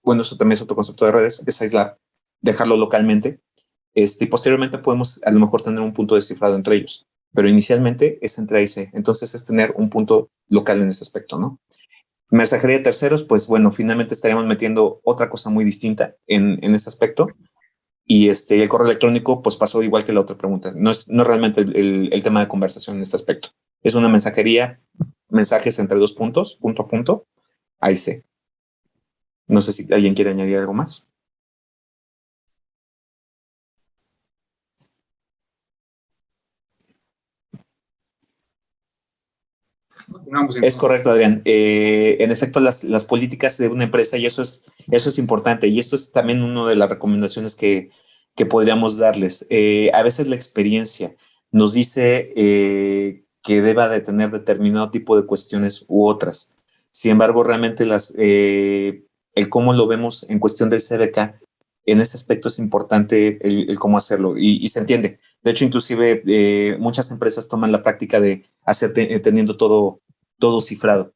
Bueno, eso también es otro concepto de redes, es aislar, dejarlo localmente. Y posteriormente podemos a lo mejor tener un punto de cifrado entre ellos, pero inicialmente es entre A y C. Entonces es tener un punto local en ese aspecto, ¿no? Mensajería de terceros, pues bueno, finalmente estaríamos metiendo otra cosa muy distinta en ese aspecto. Y el correo electrónico, pues pasó igual que la otra pregunta. No es realmente el tema de conversación en este aspecto. Es una mensajería, mensajes entre dos puntos, punto a punto, A y C. No sé si alguien quiere añadir algo más. Es correcto, Adrián. En efecto, las políticas de una empresa, y eso es importante, y esto es también una de las recomendaciones que podríamos darles. A veces la experiencia nos dice que deba de tener determinado tipo de cuestiones u otras. Sin embargo, realmente el cómo lo vemos en cuestión del CBK, en ese aspecto es importante el cómo hacerlo, y se entiende. De hecho, inclusive muchas empresas toman la práctica de hacer teniendo todo cifrado.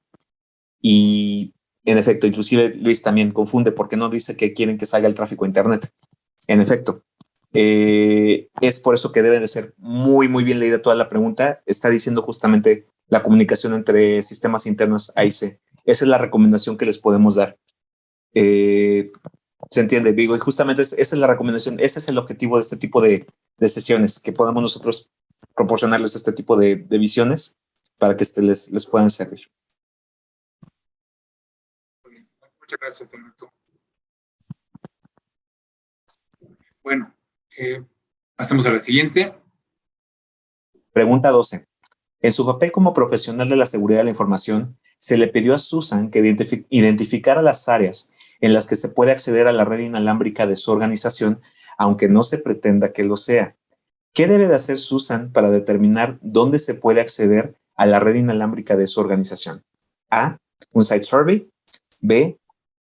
Y en efecto, inclusive Luis también confunde porque no dice que quieren que salga el tráfico a Internet. En efecto, es por eso que debe de ser muy, muy bien leída toda la pregunta. Está diciendo justamente la comunicación entre sistemas internos A y C. Esa es la recomendación que les podemos dar. Se entiende, digo, y justamente esa es la recomendación, ese es el objetivo de este tipo de sesiones, que podamos nosotros proporcionarles este tipo de visiones para que les puedan servir. Muchas gracias, Ernesto. Bueno, pasamos a la siguiente. Pregunta 12. En su papel como profesional de la seguridad de la información, se le pidió a Susan que identificara las áreas en las que se puede acceder a la red inalámbrica de su organización, aunque no se pretenda que lo sea. ¿Qué debe de hacer Susan para determinar dónde se puede acceder a la red inalámbrica de su organización? A. Un site survey. B.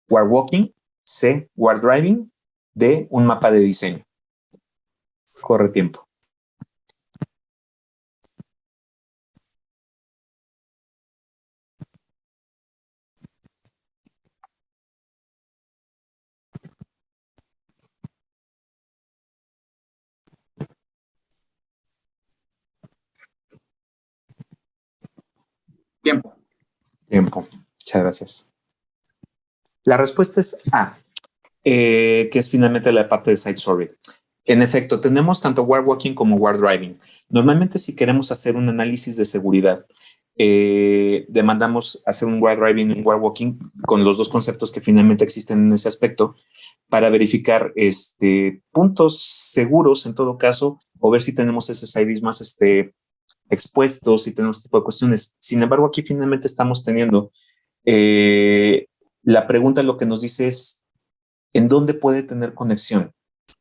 War walking. C. War driving. D. Un mapa de diseño. Corre tiempo. Tiempo. Muchas gracias. La respuesta es A, que es finalmente la parte de site survey. En efecto, tenemos tanto war walking como war driving. Normalmente, si queremos hacer un análisis de seguridad, demandamos hacer un war driving y un war walking con los dos conceptos que finalmente existen en ese aspecto para verificar puntos seguros en todo caso, o ver si tenemos SSIDs más expuestos, si tenemos este tipo de cuestiones. Sin embargo, aquí finalmente estamos teniendo la pregunta, lo que nos dice es ¿en dónde puede tener conexión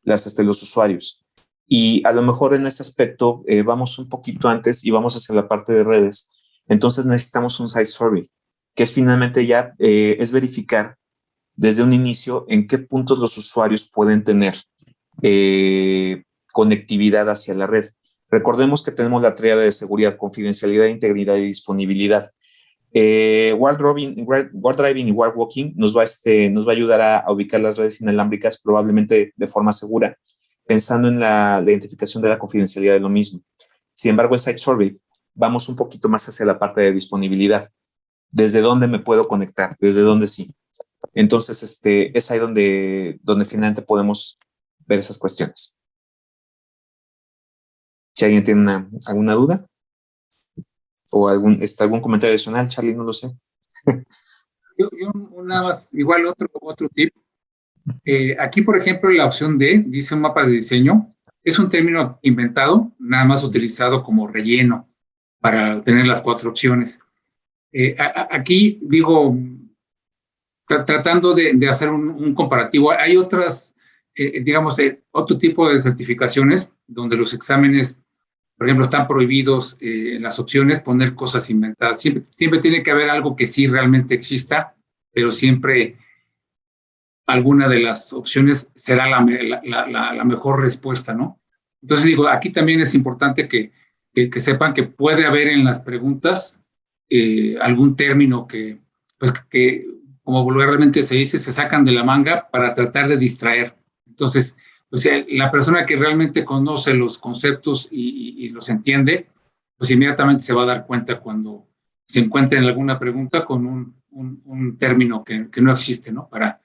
los usuarios? Y a lo mejor en ese aspecto vamos un poquito antes y vamos hacia la parte de redes. Entonces necesitamos un site survey, que es finalmente ya es verificar desde un inicio en qué puntos los usuarios pueden tener conectividad hacia la red. Recordemos que tenemos la tríada de seguridad, confidencialidad, integridad y disponibilidad. War driving y war walking nos va a ayudar a ubicar las redes inalámbricas probablemente de forma segura, pensando en la identificación de la confidencialidad de lo mismo. Sin embargo, el site survey vamos un poquito más hacia la parte de disponibilidad. ¿Desde dónde me puedo conectar? ¿Desde dónde sí? Entonces, es ahí donde finalmente podemos ver esas cuestiones. Si alguien tiene alguna duda o algún comentario adicional, Charlie, no lo sé. Yo nada más, igual otro tip. Aquí, por ejemplo, la opción D dice un mapa de diseño. Es un término inventado, nada más utilizado como relleno para tener las 4 opciones. Aquí digo, tratando de hacer un comparativo, hay otras, digamos, otro tipo de certificaciones donde los exámenes, por ejemplo, están prohibidos en las opciones poner cosas inventadas. Siempre tiene que haber algo que sí realmente exista, pero siempre alguna de las opciones será la mejor respuesta, ¿no? Entonces digo, aquí también es importante que sepan que puede haber en las preguntas algún término pues, que, como vulgarmente se dice, se sacan de la manga para tratar de distraer. Entonces, o sea, la persona que realmente conoce los conceptos y los entiende, pues inmediatamente se va a dar cuenta cuando se encuentre en alguna pregunta con un término que no existe, ¿no? Para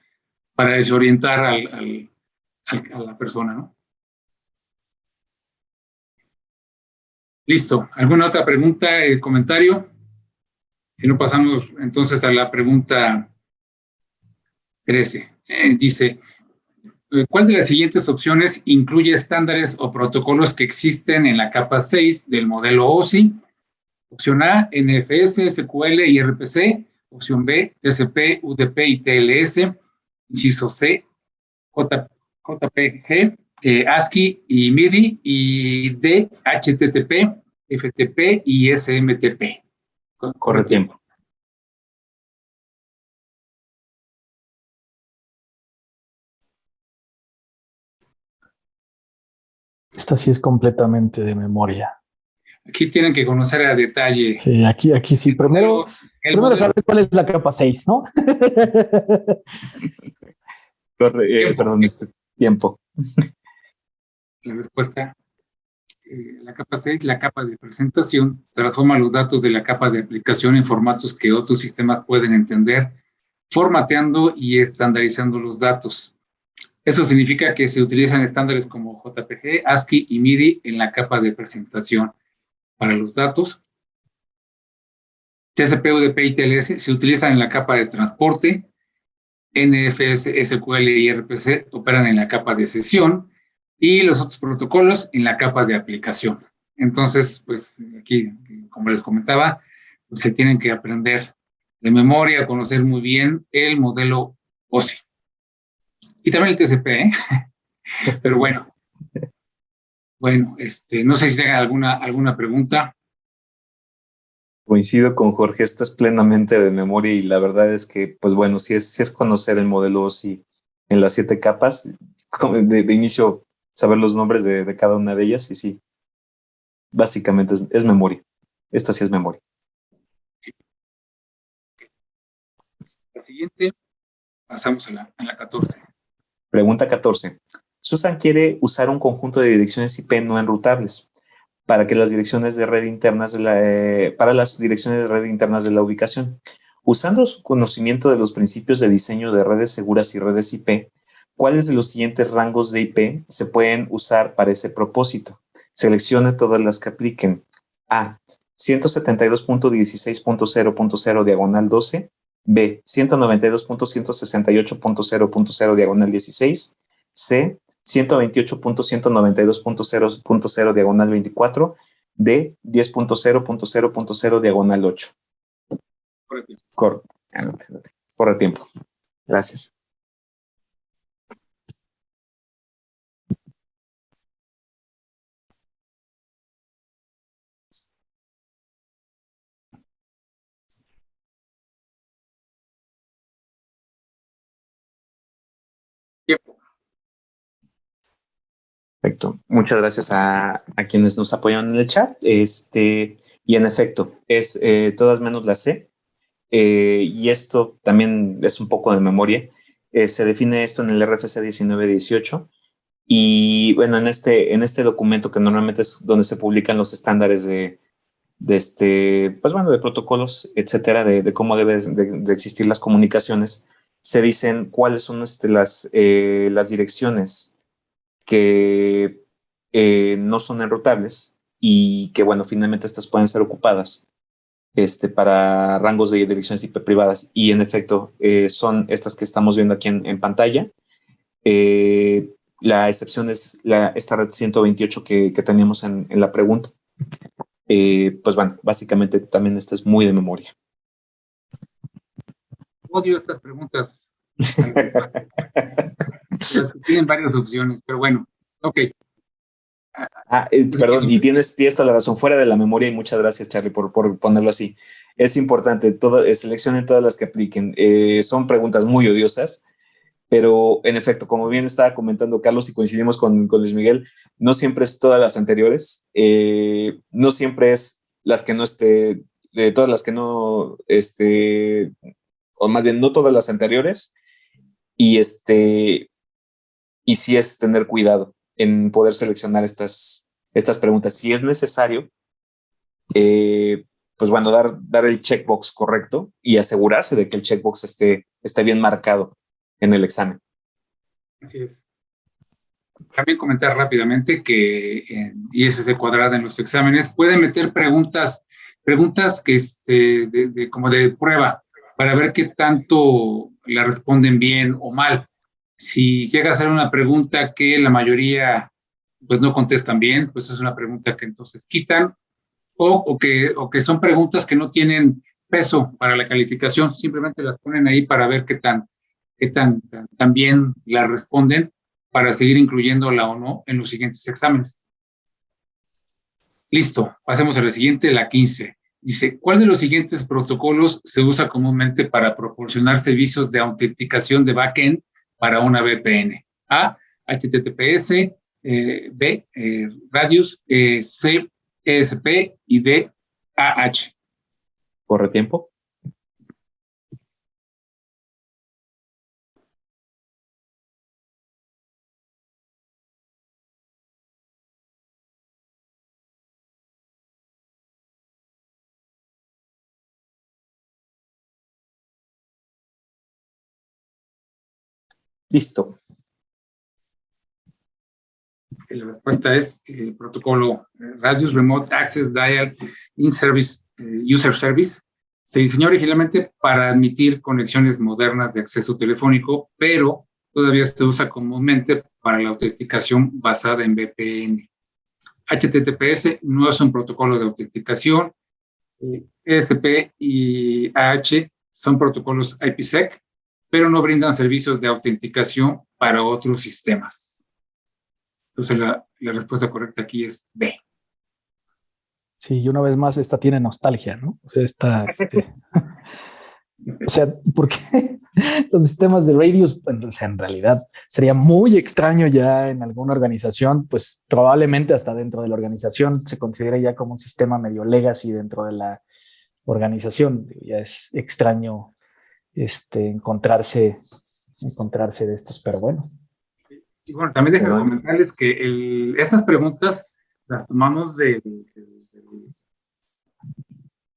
desorientar a la persona, ¿no? Listo. ¿Alguna otra pregunta, comentario? Si no, pasamos entonces a la pregunta 13. Dice, ¿cuál de las siguientes opciones incluye estándares o protocolos que existen en la capa 6 del modelo OSI? Opción A, NFS, SQL y RPC. Opción B, TCP, UDP y TLS. Inciso C, JPG, ASCII y MIDI. Y D, HTTP, FTP y SMTP. Corre tiempo. Esta sí es completamente de memoria. Aquí tienen que conocer a detalle. Sí, aquí sí. Primero saber cuál es la capa 6, ¿no? Perdón, tiempo. La respuesta, la capa 6, la capa de presentación, transforma los datos de la capa de aplicación en formatos que otros sistemas pueden entender, formateando y estandarizando los datos. Eso significa que se utilizan estándares como JPG, ASCII y MIDI en la capa de presentación. Para los datos, TCP, UDP y TLS se utilizan en la capa de transporte, NFS, SQL y RPC operan en la capa de sesión y los otros protocolos en la capa de aplicación. Entonces, pues aquí, como les comentaba, pues, se tienen que aprender de memoria, conocer muy bien el modelo OSI. Y también el TCP, ¿eh? Pero bueno, no sé si tengan alguna pregunta. Coincido con Jorge, estás plenamente de memoria y la verdad es que, pues bueno, si es conocer el modelo OSI en las 7 capas, de inicio saber los nombres de cada una de ellas y sí, básicamente es memoria. Esta sí es memoria. La siguiente, pasamos a la 14. Pregunta 14. Susan quiere usar un conjunto de direcciones IP no enrutables para las direcciones de red internas de la ubicación. Usando su conocimiento de los principios de diseño de redes seguras y redes IP, ¿cuáles de los siguientes rangos de IP se pueden usar para ese propósito? Seleccione todas las que apliquen. A. 172.16.0.0 diagonal 12. B. 192.168.0.0 diagonal 16. C. 128.192.0.0 diagonal 24. D. 10.0.0.0 diagonal 8. Corre tiempo. Gracias. Perfecto. Muchas gracias a quienes nos apoyan en el chat. Y en efecto, es todas menos la C. Y esto también es un poco de memoria. Se define esto en el RFC 1918. Y bueno, en este documento que normalmente es donde se publican los estándares pues bueno, de protocolos, etcétera, de cómo deben de existir las comunicaciones, se dicen cuáles son las direcciones que no son enrutables y que, bueno, finalmente estas pueden ser ocupadas para rangos de direcciones IP privadas. Y en efecto, son estas que estamos viendo aquí en pantalla. La excepción es esta red 128 que teníamos en la pregunta. Pues bueno, básicamente también esta es muy de memoria. Odio estas preguntas. Tienen varias opciones, pero bueno, ok. Perdón, y tienes toda la razón, fuera de la memoria, y muchas gracias, Charlie, por ponerlo así. Es importante, seleccionen todas las que apliquen. Son preguntas muy odiosas, pero en efecto, como bien estaba comentando Carlos y coincidimos con Luis Miguel, no siempre es todas las anteriores, no siempre es las que no de todas las que no, o más bien no todas las anteriores, y y sí es tener cuidado en poder seleccionar estas preguntas. Si es necesario, pues bueno, dar el checkbox correcto y asegurarse de que el checkbox esté bien marcado en el examen. Así es. También comentar rápidamente que en ISC cuadrada en los exámenes pueden meter preguntas que como de prueba para ver qué tanto la responden bien o mal. Si llega a ser una pregunta que la mayoría pues no contestan bien, pues es una pregunta que entonces quitan, o que son preguntas que no tienen peso para la calificación, simplemente las ponen ahí para ver tan bien la responden para seguir incluyéndola o no en los siguientes exámenes. Listo, pasemos a la siguiente, la 15. Dice, ¿cuál de los siguientes protocolos se usa comúnmente para proporcionar servicios de autenticación de backend para una VPN? A, HTTPS, B, Radius, C, ESP y D, AH. ¿Corre tiempo? Listo. La respuesta es el protocolo Radius Remote Access Dial In-Service User Service. Se diseñó originalmente para admitir conexiones modernas de acceso telefónico, pero todavía se usa comúnmente para la autenticación basada en VPN. HTTPS no es un protocolo de autenticación. ESP y AH son protocolos IPsec, pero no brindan servicios de autenticación para otros sistemas. Entonces la respuesta correcta aquí es B. Sí, y una vez más, esta tiene nostalgia, ¿no? O sea, o sea, porque los sistemas de radios, o sea, en realidad sería muy extraño ya en alguna organización, pues probablemente hasta dentro de la organización se considere ya como un sistema medio legacy dentro de la organización. Ya es extraño encontrarse de estos, pero bueno. Y bueno, también dejo comentarles que esas preguntas las tomamos del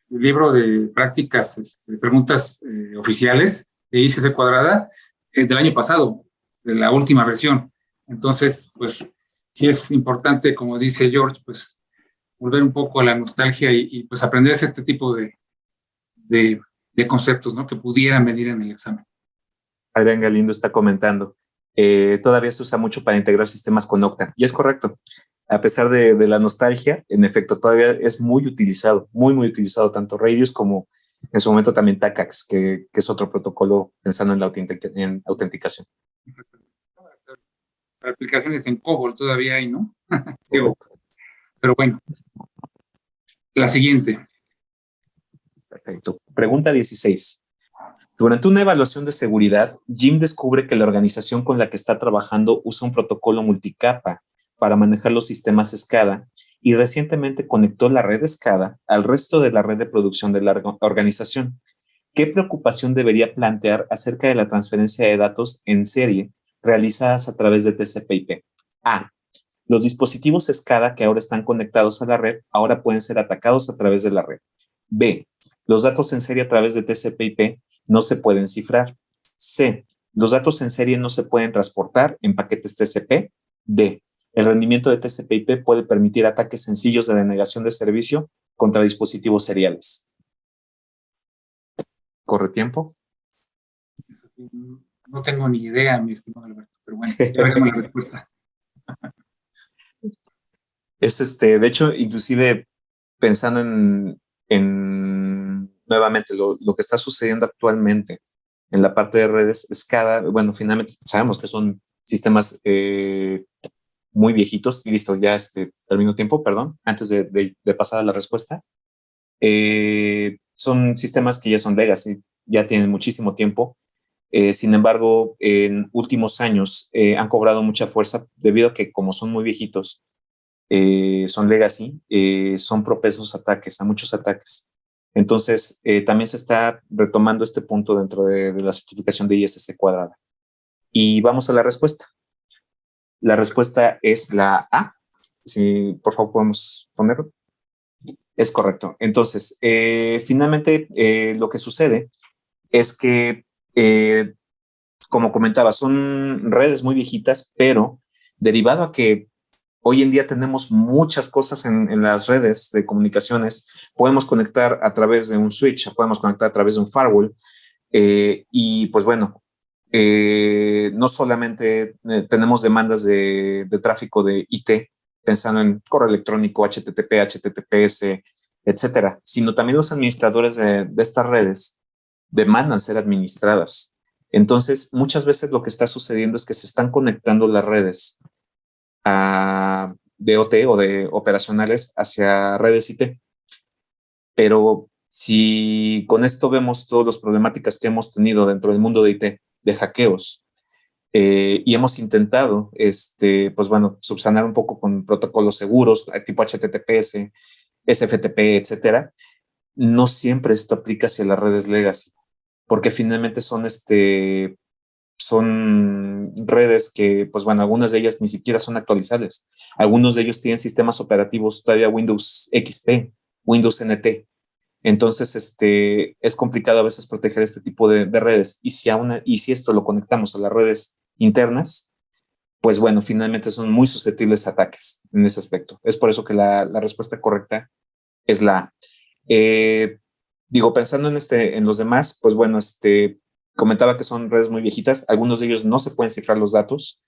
libro de prácticas, preguntas oficiales de ICC cuadrada del año pasado, de la última versión. Entonces, pues sí es importante, como dice George, pues volver un poco a la nostalgia y pues aprender este tipo de conceptos, ¿no? Que pudieran venir en el examen. Adrián Galindo está comentando, todavía se usa mucho para integrar sistemas con Okta, y es correcto. A pesar de la nostalgia, en efecto, todavía es muy utilizado, muy utilizado, tanto Radius como en su momento también TACAX, que es otro protocolo pensando en la autenticación. Para aplicaciones en COBOL todavía hay, ¿no? Digo, pero bueno, la siguiente. Perfecto. Pregunta 16. Durante una evaluación de seguridad, Jim descubre que la organización con la que está trabajando usa un protocolo multicapa para manejar los sistemas SCADA y recientemente conectó la red SCADA al resto de la red de producción de la organización. ¿Qué preocupación debería plantear acerca de la transferencia de datos en serie realizadas a través de TCP/IP? A. Los dispositivos SCADA que ahora están conectados a la red ahora pueden ser atacados a través de la red. B. Los datos en serie a través de TCP/IP no se pueden cifrar. C. Los datos en serie no se pueden transportar en paquetes TCP. D. El rendimiento de TCP/IP puede permitir ataques sencillos de denegación de servicio contra dispositivos seriales. ¿Corre tiempo? No tengo ni idea, mi estimado Alberto, pero bueno, ya veremos la respuesta. Es de hecho, inclusive pensando en nuevamente lo que está sucediendo actualmente en la parte de redes SCADA, bueno, finalmente sabemos que son sistemas muy viejitos. Listo, ya termino tiempo, perdón, antes de pasar a la respuesta. Son sistemas que ya son legacy, ya tienen muchísimo tiempo. Sin embargo, en últimos años han cobrado mucha fuerza debido a que como son muy viejitos, son legacy, son propensos a ataques, a muchos ataques. Entonces, también se está retomando este punto dentro de la certificación de ISC cuadrada. Y vamos a la respuesta. La respuesta es la A. Si por favor podemos ponerlo. Es correcto. Entonces, finalmente, lo que sucede es que, como comentaba, son redes muy viejitas, pero derivado a que hoy en día tenemos muchas cosas en las redes de comunicaciones, podemos conectar a través de un switch, podemos conectar a través de un firewall, y pues bueno, no solamente tenemos demandas de tráfico de IT, pensando en correo electrónico, HTTP, HTTPS, etcétera, sino también los administradores de estas redes demandan ser administradas. Entonces, muchas veces lo que está sucediendo es que se están conectando las redes de OT o de operacionales hacia redes IT. Pero si con esto vemos todas las problemáticas que hemos tenido dentro del mundo de IT, de hackeos, y hemos intentado, pues bueno, subsanar un poco con protocolos seguros, tipo HTTPS, SFTP, etcétera, no siempre esto aplica hacia las redes legacy, porque finalmente son redes que, pues bueno, algunas de ellas ni siquiera son actualizables. Algunos de ellos tienen sistemas operativos todavía Windows XP, Windows NT. Entonces, es complicado a veces proteger este tipo de redes. Y si esto lo conectamos a las redes internas, pues bueno, finalmente son muy susceptibles a ataques en ese aspecto. Es por eso que la respuesta correcta es la A. Digo, pensando en los demás, pues bueno, comentaba que son redes muy viejitas. Algunos de ellos no se pueden cifrar los datos.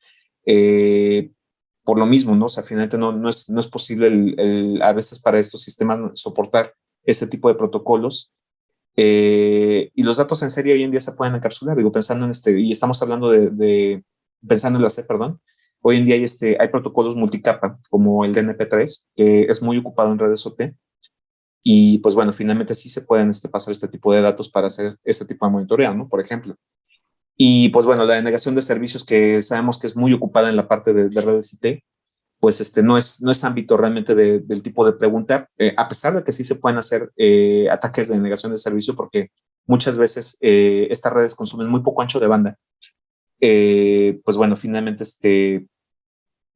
Por lo mismo, ¿no? O sea, finalmente no es posible a veces para estos sistemas soportar ese tipo de protocolos. Y los datos en serie hoy en día se pueden encapsular. Digo, pensando y estamos hablando pensando en la C, perdón. Hoy en día hay protocolos multicapa, como el DNP3, que es muy ocupado en redes OT. Y pues bueno, finalmente sí se pueden pasar este tipo de datos para hacer este tipo de monitoreo, ¿no? Por ejemplo. Y pues bueno, la denegación de servicios, que sabemos que es muy ocupada en la parte de redes IT, pues no es ámbito realmente del tipo de pregunta, a pesar de que sí se pueden hacer ataques de denegación de servicio, porque muchas veces estas redes consumen muy poco ancho de banda. Pues bueno, finalmente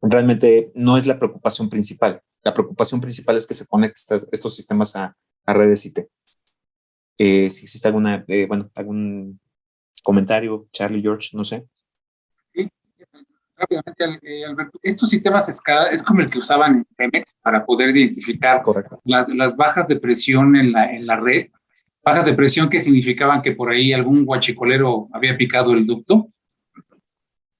realmente no es la preocupación principal. La preocupación principal es que se conecten estos sistemas a redes IT. Si existe algún comentario, Charlie, George, no sé. Sí, rápidamente, Alberto, estos sistemas SCADA es como el que usaban en Pemex para poder identificar las bajas de presión en la red. Bajas de presión que significaban que por ahí algún guachicolero había picado el ducto.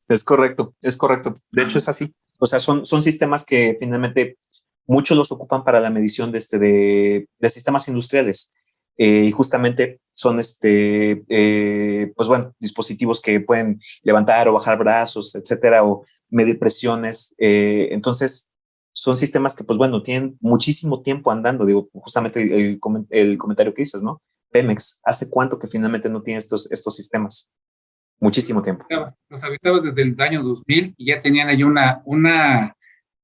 Es correcto. De hecho, es así. O sea, son sistemas que finalmente muchos los ocupan para la medición de sistemas industriales. Y justamente son pues bueno, dispositivos que pueden levantar o bajar brazos, etcétera, o medir presiones. Entonces, son sistemas que, pues bueno, tienen muchísimo tiempo andando. Digo, justamente el comentario que dices, ¿no? Pemex, ¿hace cuánto que finalmente no tiene estos sistemas? Muchísimo tiempo. Los habitaba desde el año 2000 y ya tenían ahí una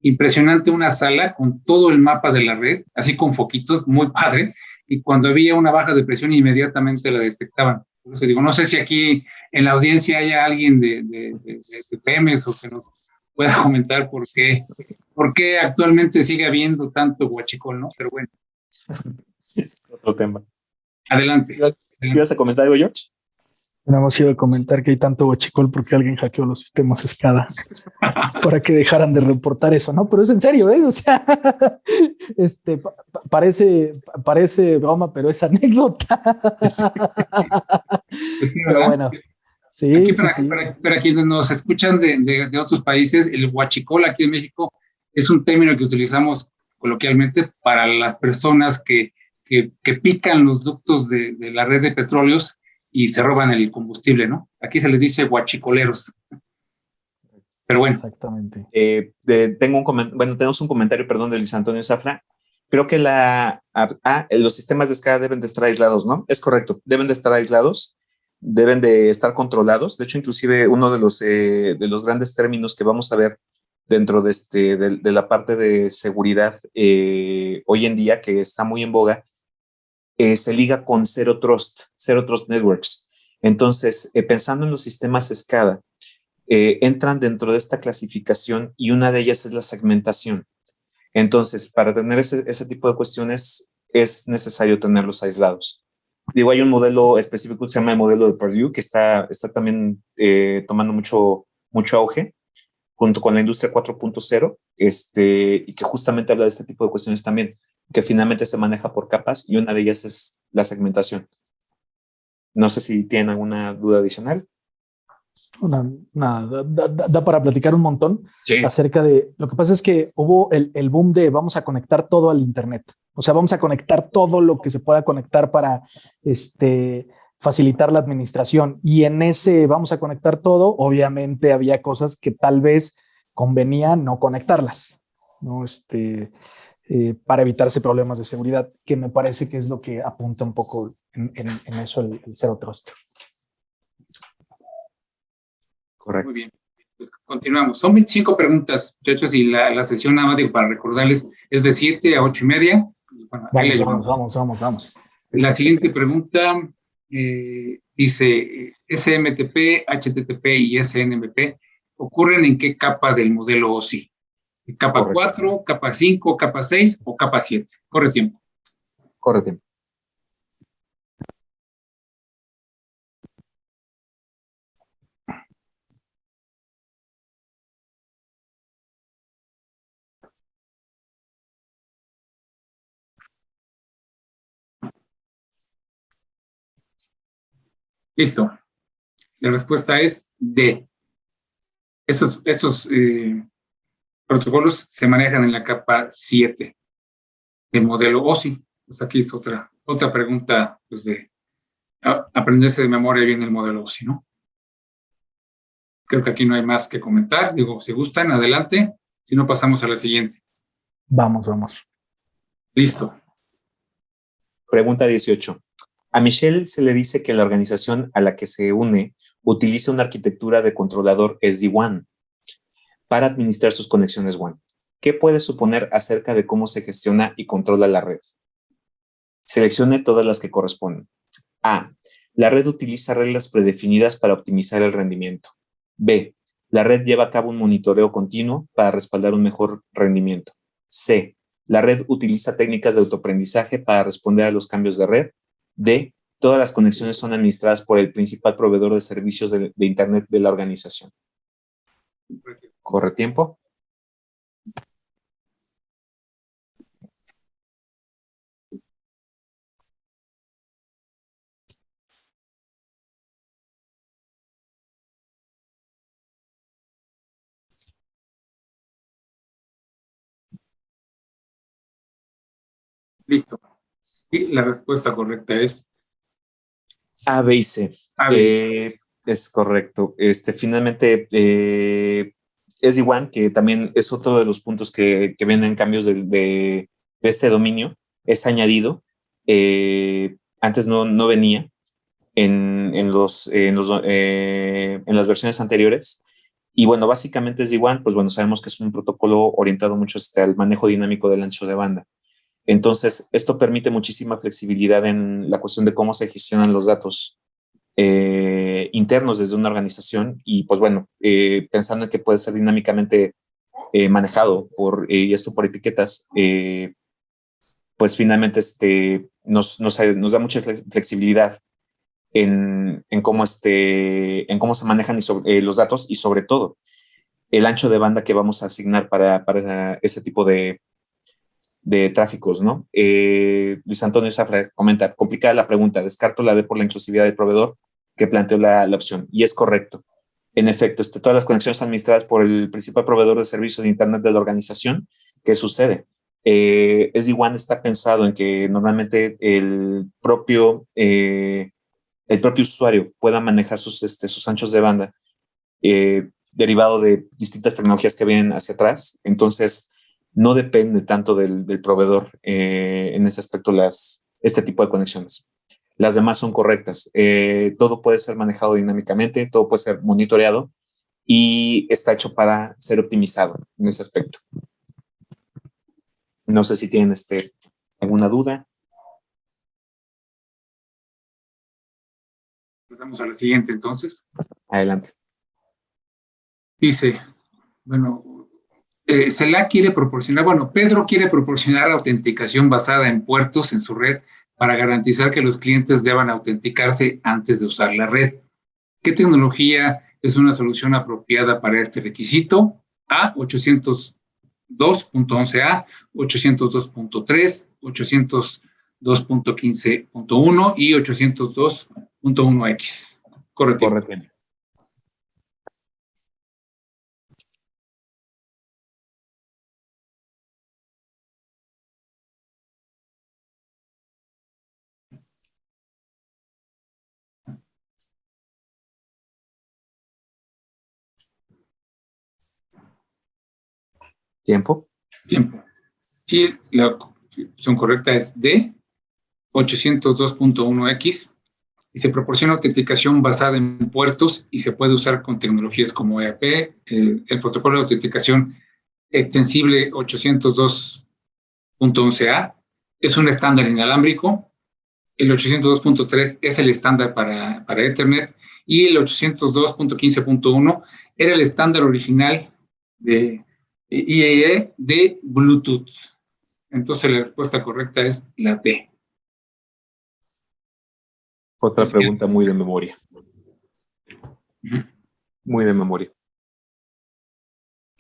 impresionante, una sala con todo el mapa de la red, así con foquitos, muy padre, y cuando había una baja de presión inmediatamente la detectaban. Por eso digo, no sé si aquí en la audiencia haya alguien de Pemex o que nos pueda comentar por qué actualmente sigue habiendo tanto huachicol, ¿no? Pero bueno. Otro tema. Adelante. ¿Ibas a comentar algo, George? Nada más iba a comentar que hay tanto huachicol porque alguien hackeó los sistemas SCADA para que dejaran de reportar eso, ¿no? Pero es en serio, ¿eh? O sea, parece broma, pero es anécdota. Sí, pero bueno, sí, aquí sí. Para quienes nos escuchan de otros países, el huachicol aquí en México es un término que utilizamos coloquialmente para las personas que pican los ductos de la red de petróleos y se roban el combustible, ¿no? Aquí se les dice huachicoleros. Pero bueno. Exactamente. Tenemos un comentario, perdón, de Luis Antonio Zafra. Creo que los sistemas de escala deben de estar aislados, ¿no? Es correcto, deben de estar aislados, deben de estar controlados. De hecho, inclusive uno de los grandes términos que vamos a ver dentro de la parte de seguridad hoy en día, que está muy en boga, se liga con Zero Trust Networks. Entonces, pensando en los sistemas SCADA, entran dentro de esta clasificación y una de ellas es la segmentación. Entonces, para tener ese tipo de cuestiones es necesario tenerlos aislados. Digo, hay un modelo específico que se llama el modelo de Purdue, que está también tomando mucho auge junto con la industria 4.0, y que justamente habla de este tipo de cuestiones también, que finalmente se maneja por capas y una de ellas es la segmentación. No sé si tienen alguna duda adicional. Da para platicar un montón Sí. acerca de lo que pasa es que hubo el boom de vamos a conectar todo al internet. O sea, vamos a conectar todo lo que se pueda conectar para facilitar la administración. Y en ese vamos a conectar todo, obviamente había cosas que tal vez convenía no conectarlas, ¿no? Para evitarse problemas de seguridad, que me parece que es lo que apunta un poco en eso el Zero Trust. Correcto. Muy bien. Pues continuamos. Son 25 preguntas, muchachos, y la sesión, nada más digo, para recordarles, es de 7 a 8:30. Bueno, Vamos. La siguiente pregunta dice, SMTP, HTTP y SNMP ocurren en qué capa del modelo OSI? ¿Capa 4, capa 5, capa 6 o capa 7? Corre tiempo. Listo. La respuesta es D. Estos protocolos se manejan en la capa 7 del modelo OSI. Pues aquí es otra pregunta, pues, de aprenderse de memoria bien el modelo OSI, ¿no? Creo que aquí no hay más que comentar. Digo, si gustan, adelante. Si no, pasamos a la siguiente. Vamos. Listo. Pregunta 18. A Michelle se le dice que la organización a la que se une utiliza una arquitectura de controlador SD-WAN para administrar sus conexiones WAN. ¿Qué puede suponer acerca de cómo se gestiona y controla la red? Seleccione todas las que corresponden. A. La red utiliza reglas predefinidas para optimizar el rendimiento. B. La red lleva a cabo un monitoreo continuo para respaldar un mejor rendimiento. C. La red utiliza técnicas de autoaprendizaje para responder a los cambios de red. D. Todas las conexiones son administradas por el principal proveedor de servicios de Internet de la organización. ¿Corre tiempo? Listo. Y la respuesta correcta es A, B y C. A, B y C. Es correcto. Finalmente, es igual que también es otro de los puntos que vienen cambios de este dominio. Es añadido. Antes no venía en las versiones anteriores. Y bueno, básicamente es igual, pues bueno, sabemos que es un protocolo orientado mucho al manejo dinámico del ancho de banda. Entonces, esto permite muchísima flexibilidad en la cuestión de cómo se gestionan los datos internos desde una organización y pues bueno, pensando en que puede ser dinámicamente manejado y esto por etiquetas, pues finalmente nos da mucha flexibilidad en cómo se manejan los datos y sobre todo el ancho de banda que vamos a asignar para ese tipo de tráficos, ¿no? Luis Antonio Zafra comenta, complicada la pregunta, descarto la D por la inclusividad del proveedor que planteó la opción, y es correcto. En efecto, todas las conexiones administradas por el principal proveedor de servicios de Internet de la organización. ¿Qué sucede? SD-WAN está pensado en que normalmente el propio usuario pueda manejar sus anchos de banda derivado de distintas tecnologías que vienen hacia atrás. Entonces, no depende tanto del proveedor en ese aspecto este tipo de conexiones. Las demás son correctas. Todo puede ser manejado dinámicamente, todo puede ser monitoreado y está hecho para ser optimizado en ese aspecto. No sé si tienen alguna duda. Pasamos a la siguiente, entonces. Adelante. Dice, bueno, Pedro quiere proporcionar autenticación basada en puertos en su red para garantizar que los clientes deban autenticarse antes de usar la red. ¿Qué tecnología es una solución apropiada para este requisito? A, 802.11a, 802.3, 802.15.1 y 802.1x. Correcto. Correcto. Tiempo. Y la opción correcta es D, 802.1x, y se proporciona autenticación basada en puertos y se puede usar con tecnologías como EAP, el protocolo de autenticación extensible 802.11a es un estándar inalámbrico, el 802.3 es el estándar para Ethernet y el 802.15.1 era el estándar original de IEEE de Bluetooth. Entonces la respuesta correcta es la B. Otra pregunta muy de memoria. Muy de memoria.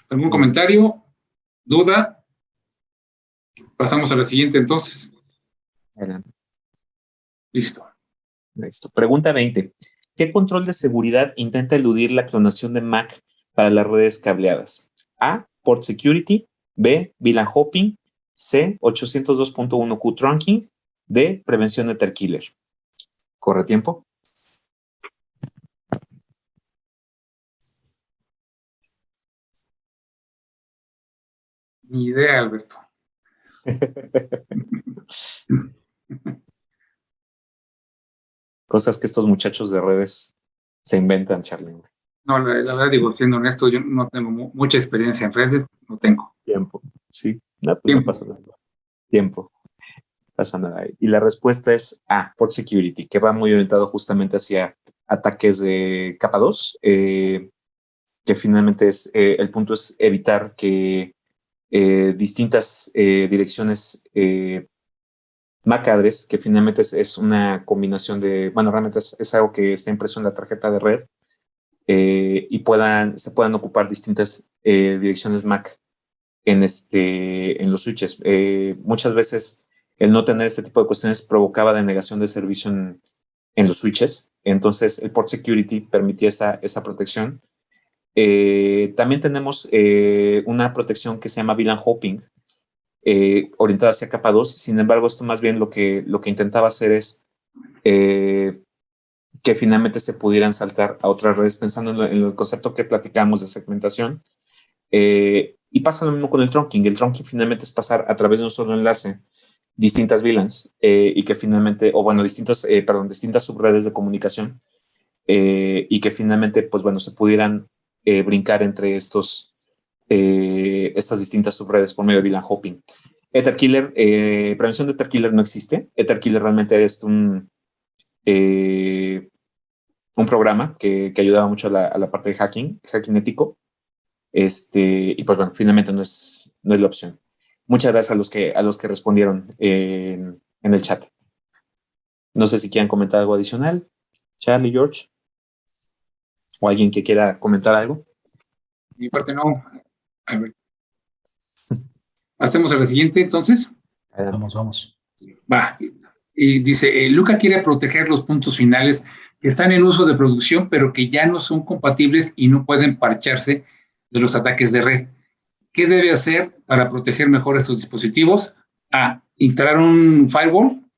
¿Algún comentario? ¿Duda? Pasamos a la siguiente entonces. Adelante. Listo. Pregunta 20. ¿Qué control de seguridad intenta eludir la clonación de MAC para las redes cableadas? A, Port Security. B, VLAN Hopping. C, 802.1Q Trunking. D, prevención de Etherkiller. ¿Corre tiempo? Ni idea, Alberto. Cosas que estos muchachos de redes se inventan, Charlie. No, la verdad, digo, siendo honesto, yo no tengo mucha experiencia en redes, no tengo. Tiempo, sí. No, pues no pasa nada. Tiempo. Pasa nada. Y la respuesta es A, Port Security, que va muy orientado justamente hacia ataques de capa 2, que finalmente el punto es evitar que distintas direcciones MAC address, que finalmente es una combinación de, bueno, realmente es algo que está impreso en la tarjeta de red, y se puedan ocupar distintas direcciones MAC en los switches. Muchas veces el no tener este tipo de cuestiones provocaba denegación de servicio en los switches. Entonces el Port Security permitía esa protección. También tenemos una protección que se llama VLAN Hopping, orientada hacia capa 2. Sin embargo, esto más bien lo que intentaba hacer es que finalmente se pudieran saltar a otras redes, pensando en el concepto que platicamos de segmentación. Y pasa lo mismo con el trunking. El trunking finalmente es pasar a través de un solo enlace distintas VLANs y que finalmente, distintas subredes de comunicación, y que finalmente, pues bueno, se pudieran brincar entre estas distintas subredes por medio de VLAN hopping. Etherkiller, prevención de Etherkiller no existe. Etherkiller realmente es un programa que ayudaba mucho a la parte de hacking ético. Y pues bueno, finalmente no es la opción. Muchas gracias a los que respondieron en el chat. No sé si quieran comentar algo adicional. Charlie, George, o alguien que quiera comentar algo. Mi parte no. A ver. Pasemos a la siguiente, entonces. Vamos. Va. Y dice, Luca quiere proteger los puntos finales que están en uso de producción, pero que ya no son compatibles y no pueden parcharse de los ataques de red. ¿Qué debe hacer para proteger mejor estos dispositivos? A, instalar un firewall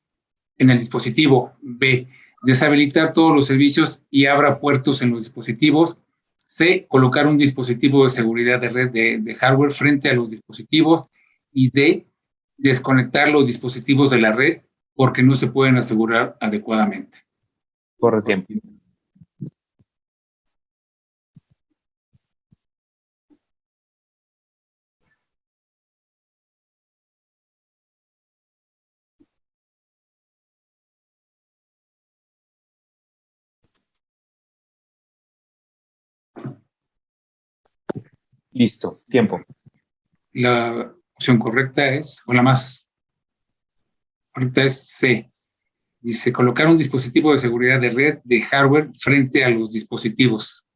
en el dispositivo. B, deshabilitar todos los servicios y abra puertos en los dispositivos. C, colocar un dispositivo de seguridad de red de hardware frente a los dispositivos. Y D, desconectar los dispositivos de la red porque no se pueden asegurar adecuadamente. Corre tiempo. Listo, tiempo. La opción correcta es, o la más correcta es C. Dice, colocar un dispositivo de seguridad de red de hardware frente a los dispositivos.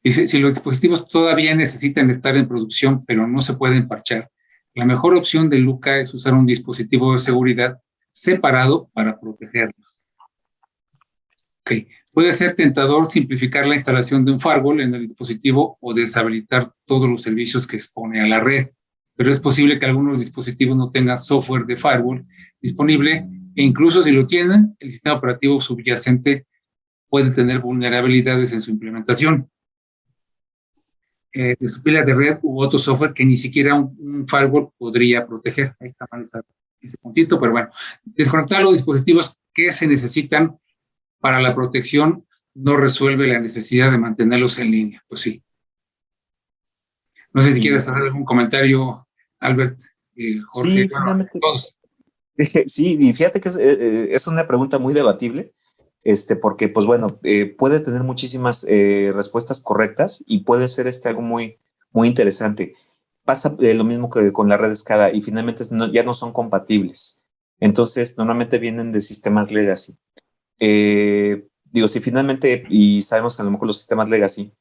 Dice, si los dispositivos todavía necesitan estar en producción, pero no se pueden parchar, la mejor opción de Luca es usar un dispositivo de seguridad separado para protegerlos. Okay. Puede ser tentador simplificar la instalación de un firewall en el dispositivo o deshabilitar todos los servicios que expone a la red, pero es posible que algunos dispositivos no tengan software de firewall disponible e incluso si lo tienen, el sistema operativo subyacente puede tener vulnerabilidades en su implementación. De su pila de red u otro software que ni siquiera un firewall podría proteger. Ahí está mal ese puntito, pero bueno. Desconectar los dispositivos que se necesitan para la protección no resuelve la necesidad de mantenerlos en línea. Pues sí. No sé si quieres hacer algún comentario, Albert, Jorge. Sí, finalmente. Todos. Sí, y fíjate que es una pregunta muy debatible, porque, pues bueno, puede tener muchísimas respuestas correctas y puede ser algo muy, muy interesante. Pasa lo mismo que con la red SCADA y finalmente ya no son compatibles. Entonces, normalmente vienen de sistemas legacy. Digo, si finalmente, y sabemos que a lo mejor los sistemas legacy,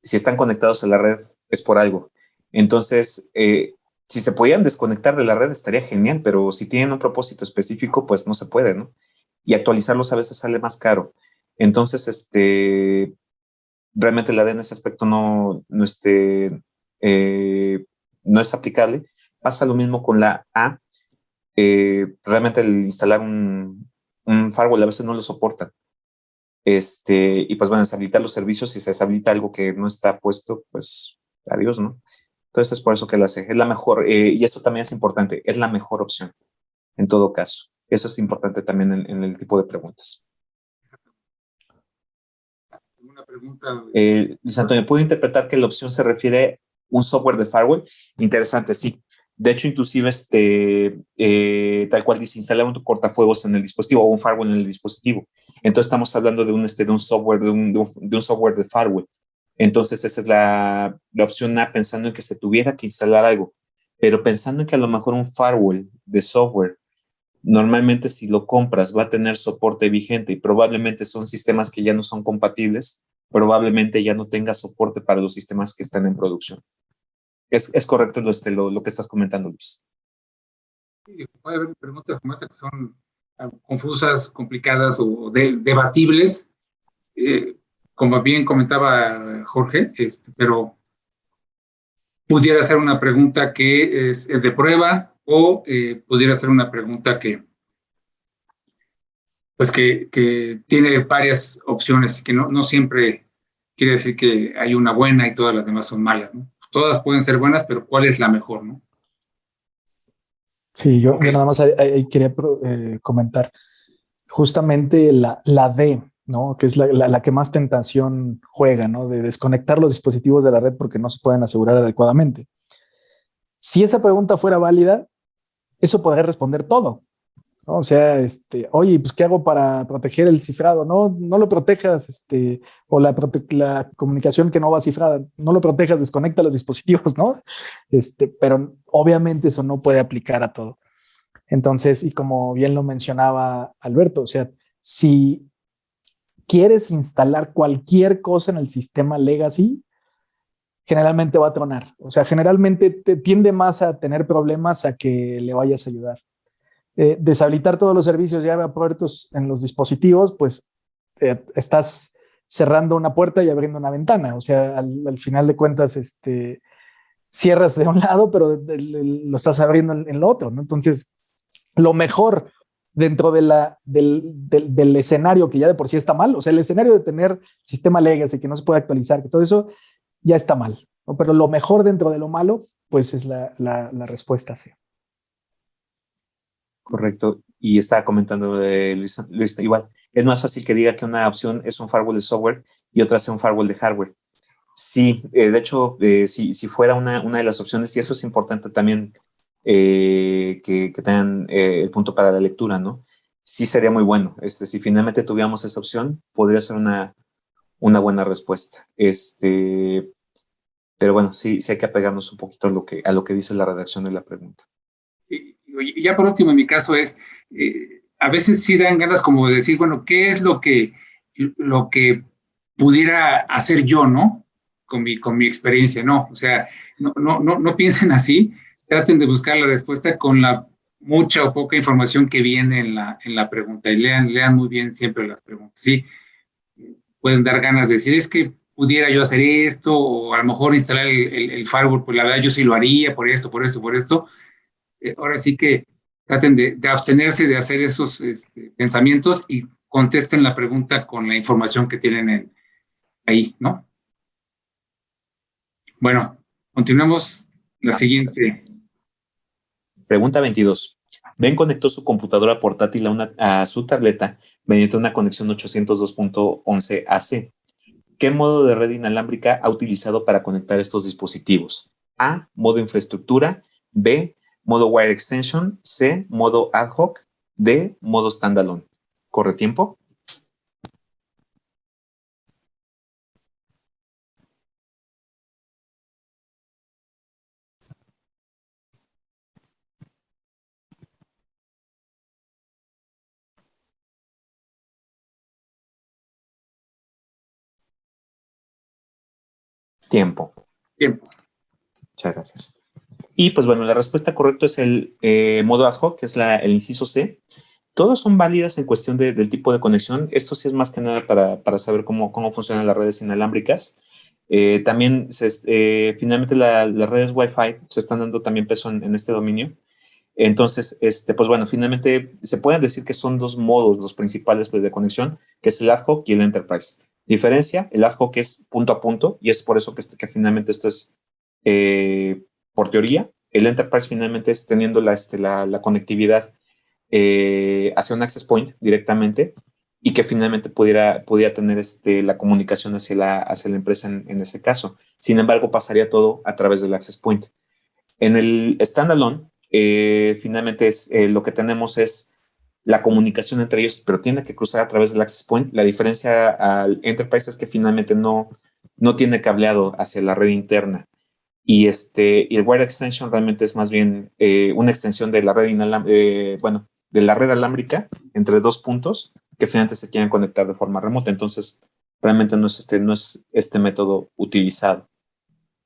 si están conectados a la red, es por algo. Entonces, si se podían desconectar de la red estaría genial, pero si tienen un propósito específico, pues no se puede, ¿no? Y actualizarlos a veces sale más caro. Entonces, realmente la D en ese aspecto no es aplicable. Pasa lo mismo con la A. Realmente el instalar un firewall a veces no lo soportan. Y pues van a deshabilitar los servicios. Si se deshabilita algo que no está puesto, pues adiós, ¿no? Entonces es por eso que la hace. Es la mejor, y eso también es importante, es la mejor opción en todo caso. Eso es importante también en el tipo de preguntas. Una pregunta. Luis Antonio, ¿puedo interpretar que la opción se refiere a un software de firewall? Interesante, sí. De hecho, inclusive tal cual dice, instalar un cortafuegos en el dispositivo o un firewall en el dispositivo. Entonces estamos hablando de un software, de un software de firewall. Entonces esa es la opción A, pensando en que se tuviera que instalar algo, pero pensando en que a lo mejor un firewall de software, normalmente si lo compras va a tener soporte vigente y probablemente son sistemas que ya no son compatibles, probablemente ya no tenga soporte para los sistemas que están en producción. Es correcto lo que estás comentando, Luis. Sí, puede haber preguntas como esta que son confusas, complicadas o debatibles. Como bien comentaba Jorge, pero pudiera ser una pregunta que es de prueba o pudiera ser una pregunta que tiene varias opciones y que no siempre quiere decir que hay una buena y todas las demás son malas, ¿no? Todas pueden ser buenas, pero ¿cuál es la mejor, no? Sí, yo nada más ahí quería comentar justamente la D, ¿no? Que es la que más tentación juega, ¿no? De desconectar los dispositivos de la red porque no se pueden asegurar adecuadamente. Si esa pregunta fuera válida, eso podría responder todo, ¿no? O sea, oye, pues ¿qué hago para proteger el cifrado? No lo protejas, o la comunicación que no va cifrada, no lo protejas, desconecta los dispositivos, ¿no? Pero obviamente eso no puede aplicar a todo. Entonces, y como bien lo mencionaba Alberto, o sea, si quieres instalar cualquier cosa en el sistema legacy, generalmente va a tronar. O sea, generalmente te tiende más a tener problemas a que le vayas a ayudar. Deshabilitar todos los servicios y puertos en los dispositivos, pues estás cerrando una puerta y abriendo una ventana. O sea, al final de cuentas, cierras de un lado, pero lo estás abriendo en lo otro, ¿no? Entonces, lo mejor dentro del escenario que ya de por sí está mal. O sea, el escenario de tener sistema legacy que no se puede actualizar, que todo eso ya está mal, ¿no? Pero lo mejor dentro de lo malo, pues es la respuesta C. Correcto. Y estaba comentando Luis, igual, es más fácil que diga que una opción es un firewall de software y otra sea un firewall de hardware. Sí, de hecho, si fuera una de las opciones, y eso es importante también que tengan el punto para la lectura, ¿no? Sí sería muy bueno. Si finalmente tuviéramos esa opción, podría ser una buena respuesta. Pero bueno, sí hay que apegarnos un poquito a lo que dice la redacción de la pregunta. Y ya por último, en mi caso es, a veces sí dan ganas como de decir, bueno, ¿qué es lo que pudiera hacer yo, ¿no? Con mi experiencia, ¿no? O sea, no piensen así, traten de buscar la respuesta con la mucha o poca información que viene en la pregunta y lean muy bien siempre las preguntas, ¿sí? Pueden dar ganas de decir, es que pudiera yo hacer esto, o a lo mejor instalar el firewall, pues la verdad yo sí lo haría por esto, por esto, por esto. Ahora sí que traten de abstenerse de hacer esos pensamientos y contesten la pregunta con la información que tienen ahí, ¿no? Bueno, continuemos la siguiente. Pregunta 22. Ben conectó su computadora portátil a su tableta mediante una conexión 802.11 AC. ¿Qué modo de red inalámbrica ha utilizado para conectar estos dispositivos? A, modo infraestructura. B, modo wire extension. C, modo ad hoc. D, modo standalone. ¿Corre tiempo? Tiempo. Tiempo. Muchas gracias. Y pues bueno, la respuesta correcta es el modo ad hoc, que es el inciso C. Todas son válidas en cuestión del tipo de conexión. Esto sí es más que nada para saber cómo funcionan las redes inalámbricas. También, finalmente, las redes Wi-Fi se están dando también peso en este dominio. Entonces, pues bueno, finalmente se pueden decir que son dos modos los principales pues, de conexión, que es el ad hoc y el enterprise. Diferencia, el ad hoc es punto a punto y es por eso que finalmente esto es por teoría. El enterprise finalmente es teniendo la conectividad hacia un access point directamente y que finalmente pudiera tener la comunicación hacia la empresa en ese caso. Sin embargo, pasaría todo a través del access point. En el standalone, finalmente lo que tenemos es la comunicación entre ellos, pero tiene que cruzar a través del access point. La diferencia al enterprise es que finalmente no tiene cableado hacia la red interna. Y el wire extension realmente es más bien una extensión de la red de la red alámbrica entre dos puntos que finalmente se quieren conectar de forma remota. Entonces, realmente no es este método utilizado.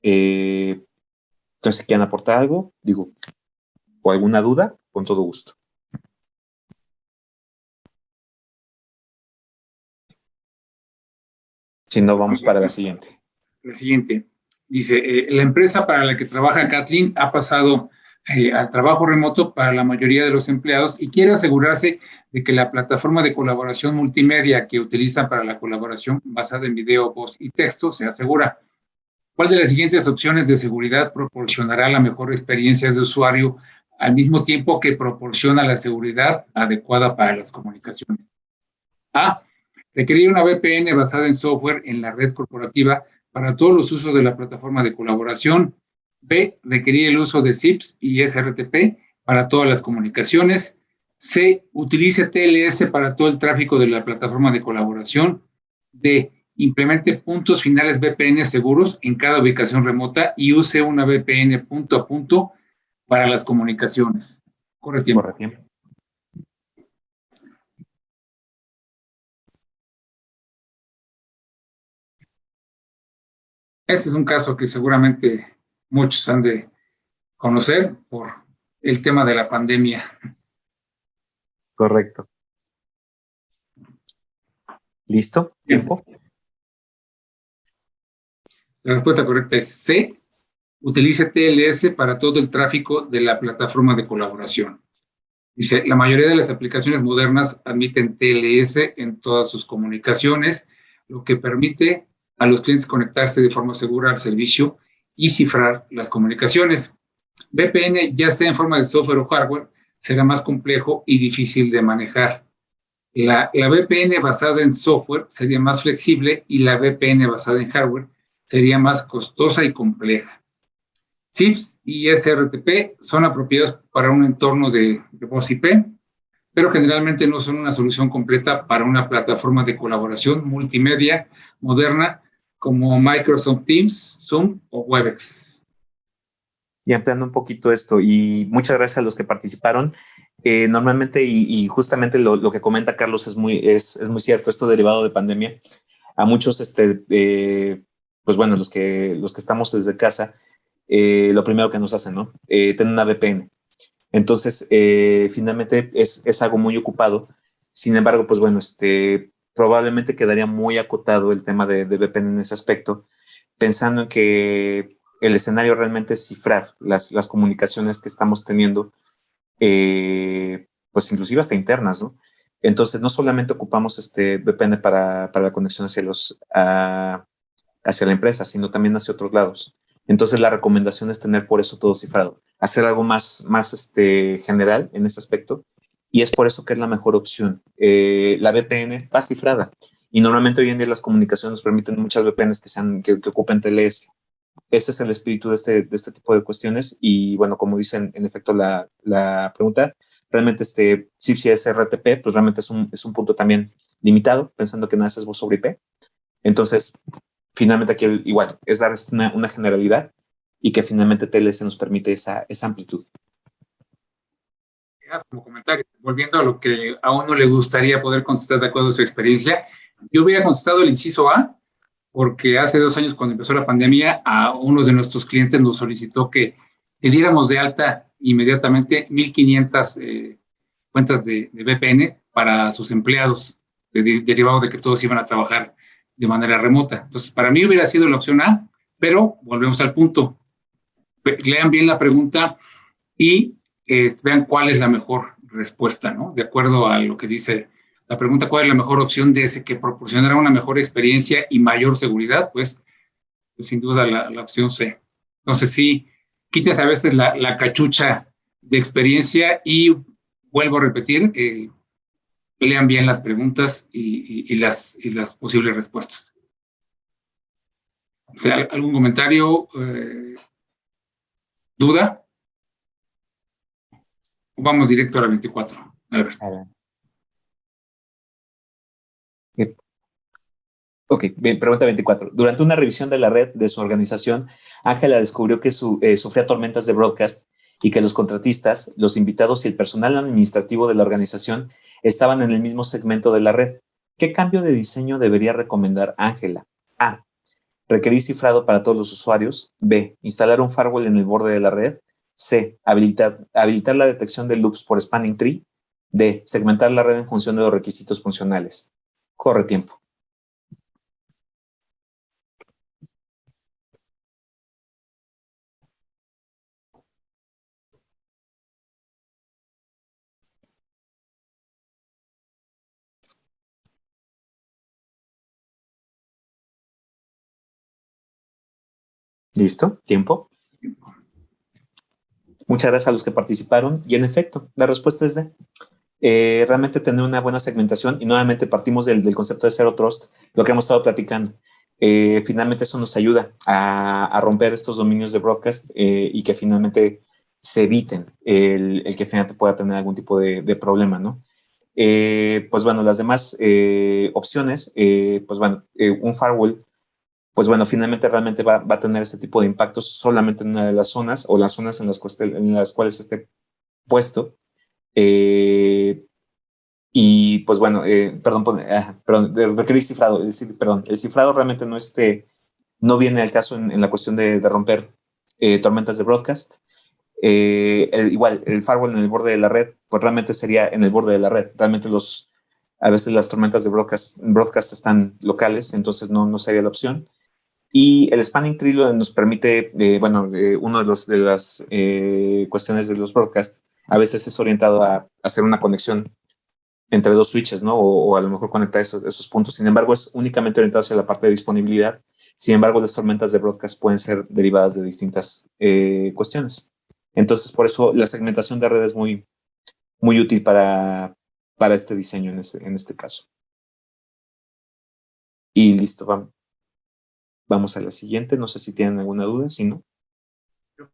Entonces, si quieren aportar algo, digo, o alguna duda, con todo gusto. Si no, vamos para la siguiente. La siguiente. Dice, la empresa para la que trabaja Kathleen ha pasado al trabajo remoto para la mayoría de los empleados y quiere asegurarse de que la plataforma de colaboración multimedia que utilizan para la colaboración basada en video, voz y texto se asegura. ¿Cuál de las siguientes opciones de seguridad proporcionará la mejor experiencia de usuario al mismo tiempo que proporciona la seguridad adecuada para las comunicaciones? A. Requerir una VPN basada en software en la red corporativa para todos los usos de la plataforma de colaboración. B. Requerir el uso de ZIPs y SRTP para todas las comunicaciones. C. Utilice TLS para todo el tráfico de la plataforma de colaboración. D. Implemente puntos finales VPN seguros en cada ubicación remota y use una VPN punto a punto para las comunicaciones. Corre tiempo. Corre tiempo. Este es un caso que seguramente muchos han de conocer por el tema de la pandemia. Correcto. ¿Listo? ¿Tiempo? La respuesta correcta es C. Utilice TLS para todo el tráfico de la plataforma de colaboración. Dice, la mayoría de las aplicaciones modernas admiten TLS en todas sus comunicaciones, lo que permite a los clientes conectarse de forma segura al servicio y cifrar las comunicaciones. VPN, ya sea en forma de software o hardware, será más complejo y difícil de manejar. La VPN basada en software sería más flexible y la VPN basada en hardware sería más costosa y compleja. ZIPs y SRTP son apropiados para un entorno de voz IP, pero generalmente no son una solución completa para una plataforma de colaboración multimedia moderna como Microsoft Teams, Zoom o Webex. Y ampliando un poquito esto, y muchas gracias a los que participaron. Normalmente, y justamente lo que comenta Carlos es muy cierto, esto derivado de pandemia. A muchos, pues bueno, los que estamos desde casa, lo primero que nos hacen, ¿no? Tener una VPN. Entonces, finalmente es algo muy ocupado. Sin embargo, pues bueno, probablemente quedaría muy acotado el tema de VPN en ese aspecto, pensando en que el escenario realmente es cifrar las comunicaciones que estamos teniendo, pues inclusive hasta internas, ¿no? Entonces, no solamente ocupamos VPN para la conexión hacia la empresa, sino también hacia otros lados. Entonces, la recomendación es tener por eso todo cifrado, hacer algo más general en ese aspecto, y es por eso que es la mejor opción. La VPN va cifrada, y normalmente hoy en día las comunicaciones permiten muchas VPNs que ocupen TLS. Ese es el espíritu de este tipo de cuestiones. Y bueno, como dicen en efecto la pregunta, realmente ZIP y SRTP, pues realmente es un punto también limitado, pensando que nada es voz sobre IP. Entonces, finalmente aquí igual es dar una generalidad y que finalmente TLS nos permite esa amplitud. Como comentario, volviendo a lo que a uno le gustaría poder contestar de acuerdo a su experiencia, yo hubiera contestado el inciso A, porque hace 2 años, cuando empezó la pandemia, a uno de nuestros clientes nos solicitó que diéramos de alta inmediatamente 1,500 cuentas de VPN para sus empleados, derivado de que todos iban a trabajar de manera remota. Entonces, para mí hubiera sido la opción A, pero volvemos al punto. Lean bien la pregunta y vean cuál es la mejor respuesta, ¿no? De acuerdo a lo que dice la pregunta, ¿cuál es la mejor opción de ese que proporcionará una mejor experiencia y mayor seguridad? Pues sin duda la opción C. Entonces sí, quites a veces la cachucha de experiencia y vuelvo a repetir, lean bien las preguntas y las posibles respuestas. O sea, ¿algún comentario? ¿Duda? Vamos directo a la 24. Albert. Ok, bien, pregunta 24. Durante una revisión de la red de su organización, Ángela descubrió que sufría tormentas de broadcast y que los contratistas, los invitados y el personal administrativo de la organización estaban en el mismo segmento de la red. ¿Qué cambio de diseño debería recomendar Ángela? A. Requerir cifrado para todos los usuarios. B. Instalar un firewall en el borde de la red. C. Habilitar la detección de loops por spanning tree. D. Segmentar la red en función de los requisitos funcionales. Corre tiempo. ¿Listo? ¿Tiempo? Muchas gracias a los que participaron. Y en efecto, la respuesta es D. Realmente tener una buena segmentación, y nuevamente partimos del concepto de Zero Trust, lo que hemos estado platicando. Finalmente eso nos ayuda a romper estos dominios de broadcast y que finalmente se eviten el que finalmente pueda tener algún tipo de problema, ¿no? Pues bueno, las demás opciones, pues bueno, un firewall, pues bueno, finalmente realmente va a tener este tipo de impactos solamente en una de las zonas o las zonas en las cuales esté puesto. Y pues bueno, requerir cifrado. El cifrado realmente no viene al caso en la cuestión de romper tormentas de broadcast. Igual, el firewall en el borde de la red, pues realmente sería en el borde de la red. Realmente a veces las tormentas de broadcast están locales, entonces no sería la opción. Y el spanning tree nos permite, una de las cuestiones de los broadcasts a veces es orientado a hacer una conexión entre dos switches, ¿no? O a lo mejor conectar esos puntos. Sin embargo, es únicamente orientado hacia la parte de disponibilidad. Sin embargo, las tormentas de broadcast pueden ser derivadas de distintas cuestiones. Entonces, por eso la segmentación de red es muy, muy útil para este diseño en este caso. Y listo, vamos a la siguiente. No sé si tienen alguna duda, si no.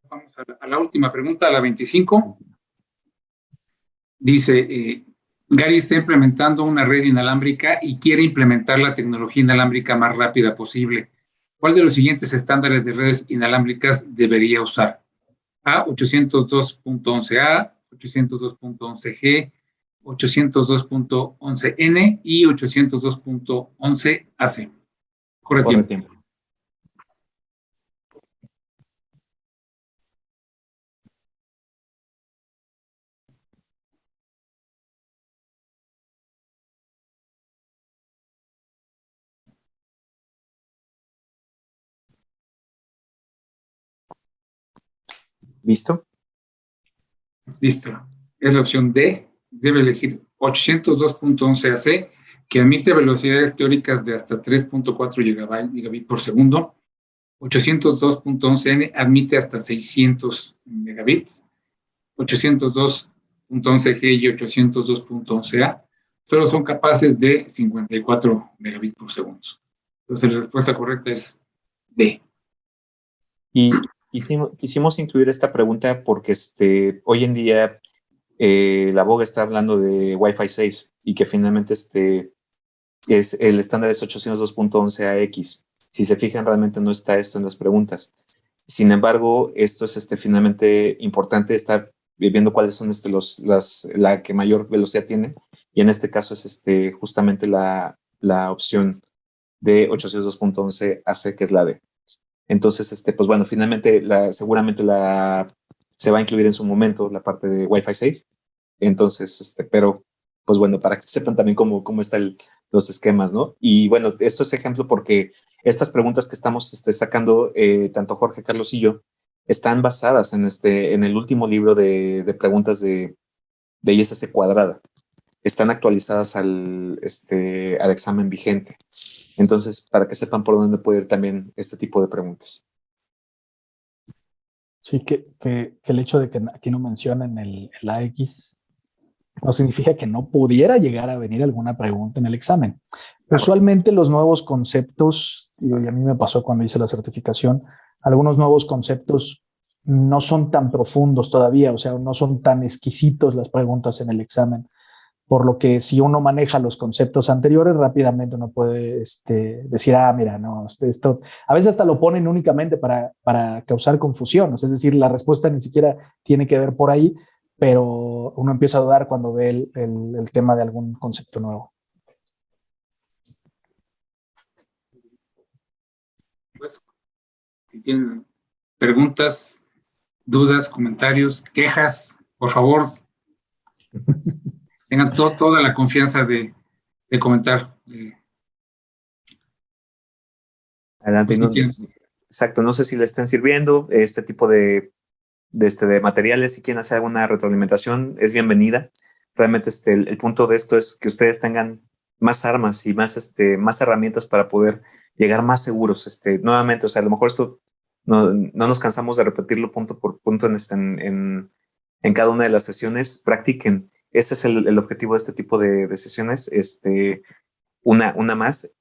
Vamos a la última pregunta, a la 25. Dice, Gary está implementando una red inalámbrica y quiere implementar la tecnología inalámbrica más rápida posible. ¿Cuál de los siguientes estándares de redes inalámbricas debería usar? A, 802.11a, 802.11g, 802.11n y 802.11ac. Corre tiempo. ¿Listo? Listo. Es la opción D. Debe elegir 802.11ac, que admite velocidades teóricas de hasta 3.4 gigabit por segundo. 802.11n admite hasta 600 megabits. 802.11g y 802.11a solo son capaces de 54 megabits por segundo. Entonces la respuesta correcta es D. Y quisimos incluir esta pregunta porque hoy en día la BOG está hablando de Wi-Fi 6 y que finalmente el estándar es 802.11ax. Si se fijan, realmente no está esto en las preguntas. Sin embargo, esto es finalmente importante, estar viendo cuáles son la que mayor velocidad tiene, y en este caso es justamente la opción de 802.11ac, que es la D. Entonces, pues bueno, finalmente seguramente se va a incluir en su momento la parte de Wi-Fi 6. Entonces, pero pues bueno, para que sepan también cómo están los esquemas, ¿no? Y bueno, esto es ejemplo porque estas preguntas que estamos sacando, tanto Jorge, Carlos y yo, están basadas en el último libro de preguntas de ISC cuadrada. Están actualizadas al examen vigente. Entonces, para que sepan por dónde puede ir también este tipo de preguntas. Sí, que el hecho de que aquí no mencionen el AX no significa que no pudiera llegar a venir alguna pregunta en el examen. Claro. Usualmente los nuevos conceptos, y a mí me pasó cuando hice la certificación, algunos nuevos conceptos no son tan profundos todavía, o sea, no son tan exquisitos las preguntas en el examen. Por lo que si uno maneja los conceptos anteriores, rápidamente uno puede decir, mira, no, esto, a veces hasta lo ponen únicamente para causar confusión, es decir, la respuesta ni siquiera tiene que ver por ahí, pero uno empieza a dudar cuando ve el tema de algún concepto nuevo. Pues, si tienen preguntas, dudas, comentarios, quejas, por favor, tengan toda la confianza de comentar. Adelante. Pues, exacto, no sé si le están sirviendo este tipo de materiales. Si quieren hacer alguna retroalimentación, es bienvenida. Realmente el punto de esto es que ustedes tengan más armas y más herramientas para poder llegar más seguros. Nuevamente, o sea, a lo mejor esto no nos cansamos de repetirlo punto por punto en cada una de las sesiones. Practiquen. Este es el objetivo de este tipo de sesiones. Una más.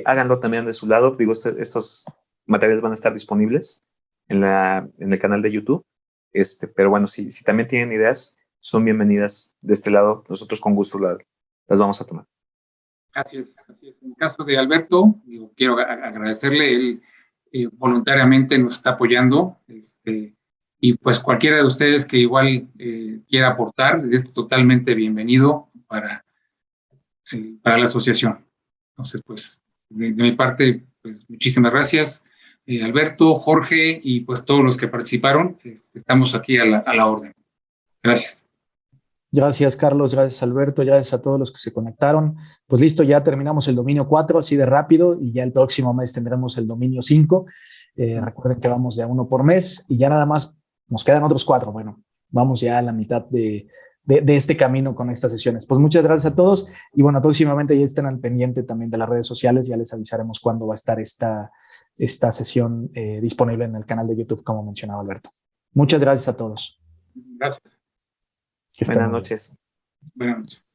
Háganlo también de su lado. Digo, estos materiales van a estar disponibles en el canal de YouTube. Pero bueno, si también tienen ideas, son bienvenidas de este lado. Nosotros con gusto las vamos a tomar. Así es. En el caso de Alberto, quiero agradecerle. Él voluntariamente nos está apoyando. Y pues cualquiera de ustedes que igual quiera aportar, es totalmente bienvenido para la asociación. Entonces, pues, de mi parte, pues muchísimas gracias. Alberto, Jorge y pues todos los que participaron, estamos aquí a la orden. Gracias. Gracias, Carlos, gracias, Alberto, gracias a todos los que se conectaron. Pues listo, ya terminamos el dominio 4, así de rápido, y ya el próximo mes tendremos el dominio 5. Recuerden que vamos de a uno por mes y ya nada más nos quedan otros 4. Bueno, vamos ya a la mitad de este camino con estas sesiones. Pues muchas gracias a todos y bueno, próximamente ya estén al pendiente también de las redes sociales, ya les avisaremos cuándo va a estar esta sesión disponible en el canal de YouTube, como mencionaba Alberto. Muchas gracias a todos. Gracias. Buenas noches. Buenas noches.